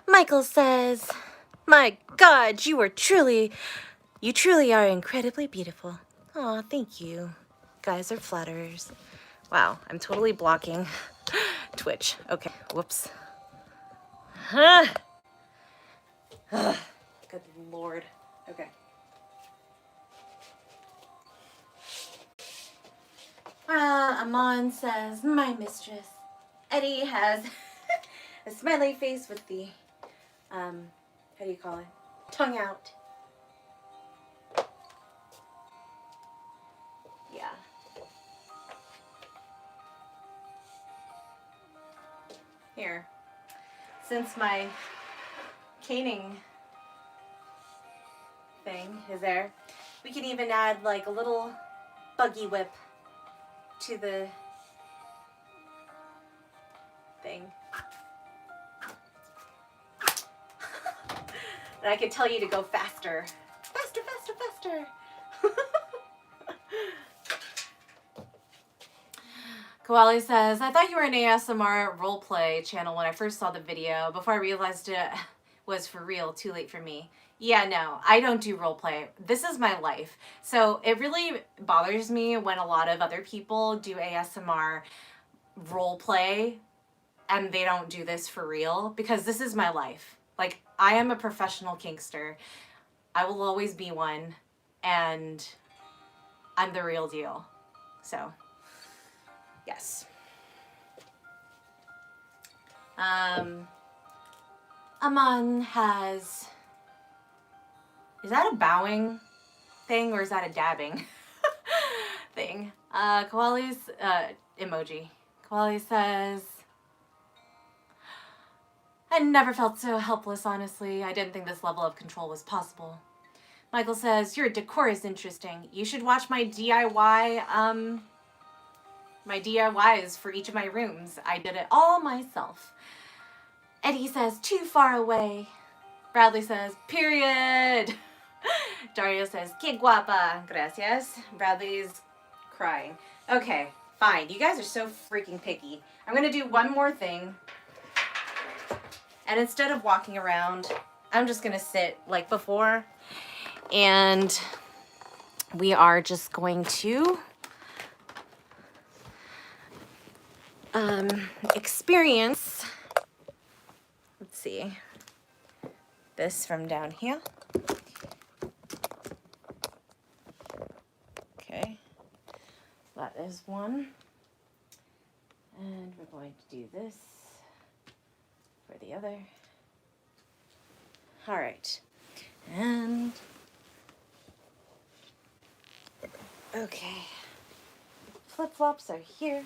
Michael says, "My God, you truly are incredibly beautiful." Aw, thank you. Guys are flatterers. Wow, I'm totally blocking Twitch. Okay, whoops. Huh. Good Lord. Okay. Amon says, "My mistress." Eddie has a smiley face with the, how do you call it? Tongue out. Yeah. Here. Since my caning thing is there, we can even add like a little buggy whip to the thing. And I could tell you to go faster. Faster, faster, faster. Koali says, "I thought you were an ASMR roleplay channel when I first saw the video. Before I realized it was for real, too late for me." Yeah, no, I don't do roleplay. This is my life. So it really bothers me when a lot of other people do ASMR roleplay and they don't do this for real, because this is my life. Like, I am a professional kinkster. I will always be one, and I'm the real deal. So, yes. Aman has... Is that a bowing thing or is that a dabbing thing? Koali's emoji. Koali says, "I never felt so helpless, honestly. I didn't think this level of control was possible." Michael says, "Your decor is interesting. You should watch my DIY, my DIYs for each of my rooms. I did it all myself." Eddie says, "Too far away." Bradley says, "Period." Dario says, "Que guapa." Gracias. Bradley's crying. Okay, fine. You guys are so freaking picky. I'm going to do one more thing. And instead of walking around, I'm just going to sit like before. And we are just going to experience, let's see, this from down here. Okay, that is one. And we're going to do this for the other. All right, and okay, flip-flops are here.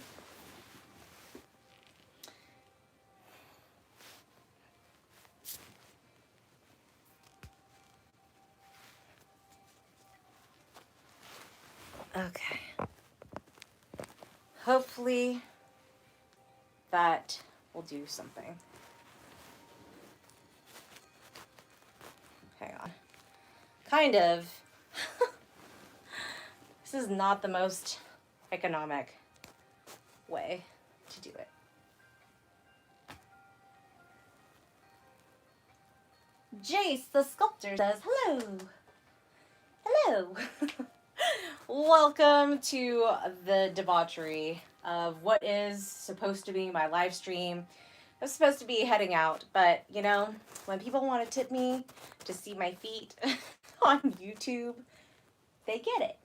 Okay. Hopefully that will do something. Hang on. Kind of. This is not the most economic way to do it. Jace the sculptor says, "Hello. Hello." Welcome to the debauchery of what is supposed to be my live stream. I'm supposed to be heading out, but you know, when people want to tip me to see my feet on YouTube, they get it.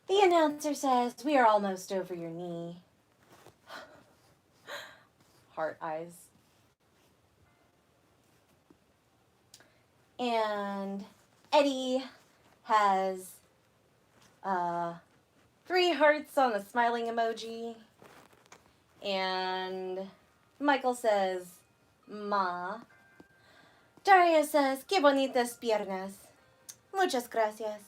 The announcer says, "We are almost over your knee." Heart eyes. And Eddie has 3 hearts on the smiling emoji. And Michael says, "Ma." Daria says, "Que bonitas piernas." Muchas gracias.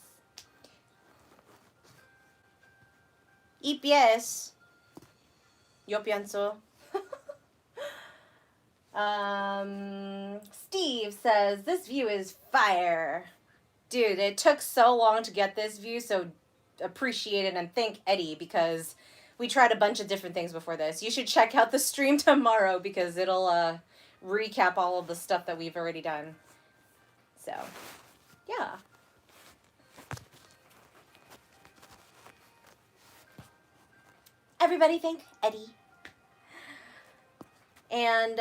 Y pies. Yo pienso. Steve says, this view is fire. Dude, it took so long to get this view, so appreciate it and thank Eddie because we tried a bunch of different things before this. You should check out the stream tomorrow because it'll recap all of the stuff that we've already done. So, yeah. Everybody thank Eddie. And,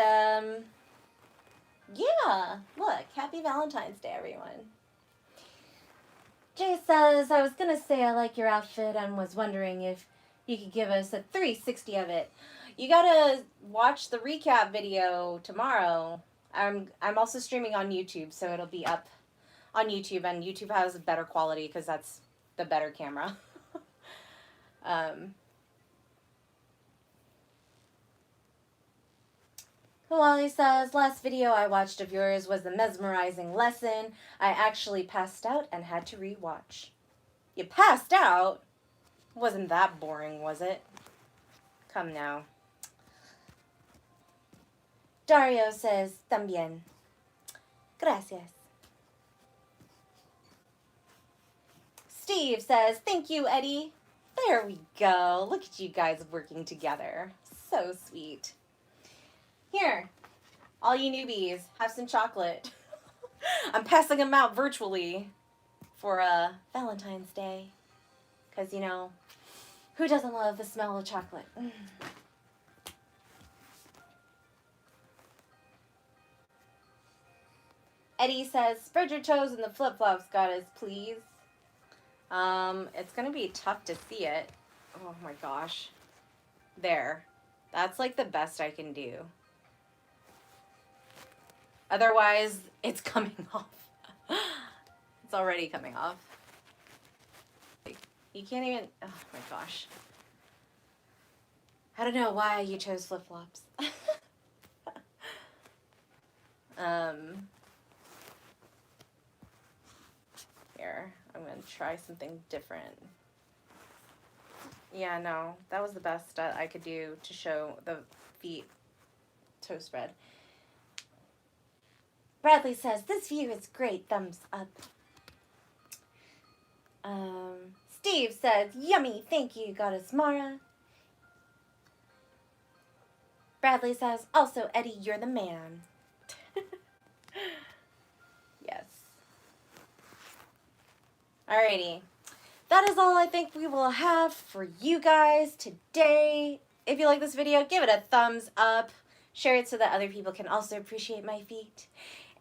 yeah, look, happy Valentine's Day, everyone. Jay says, I was going to say I like your outfit and was wondering if you could give us a 360 of it. You got to watch the recap video tomorrow. I'm also streaming on YouTube, so it'll be up on YouTube, and YouTube has a better quality because that's the better camera. Wally says, last video I watched of yours was the mesmerizing lesson. I actually passed out and had to rewatch. You passed out? Wasn't that boring, was it? Come now. Dario says, también. Gracias. Steve says, thank you, Eddie. There we go. Look at you guys working together. So sweet. Here, all you newbies, have some chocolate. I'm passing them out virtually for Valentine's Day. Because, you know, who doesn't love the smell of chocolate? Eddie says, spread your toes in the flip-flops, goddess, please. It's going to be tough to see it. Oh my gosh. There. That's like the best I can do. Otherwise, it's coming off. It's already coming off. You can't even, oh my gosh. I don't know why you chose flip-flops. Here, I'm going to try something different. Yeah, no, that was the best I could do to show the feet toe spread. Bradley says, this view is great, thumbs up. Steve says, yummy, thank you, Goddess Mara. Bradley says, also, Eddie, you're the man. Yes. Alrighty. That is all I think we will have for you guys today. If you like this video, give it a thumbs up. Share it so that other people can also appreciate my feet.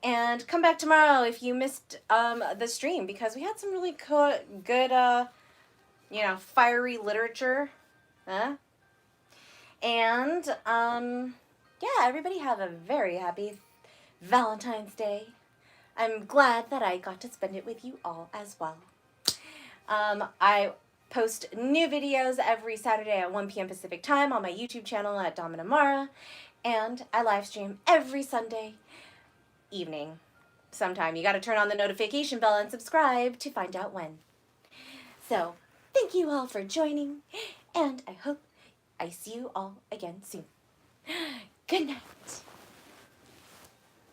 And come back tomorrow if you missed the stream, because we had some really good, you know, fiery literature. Huh? And, yeah, everybody have a very happy Valentine's Day. I'm glad that I got to spend it with you all as well. I post new videos every Saturday at 1 p.m. Pacific time on my YouTube channel at Domina Mara, and I live stream every Sunday evening sometime. You got to turn on the notification bell and subscribe to find out when. So, thank you all for joining, and I hope I see you all again soon. Good night.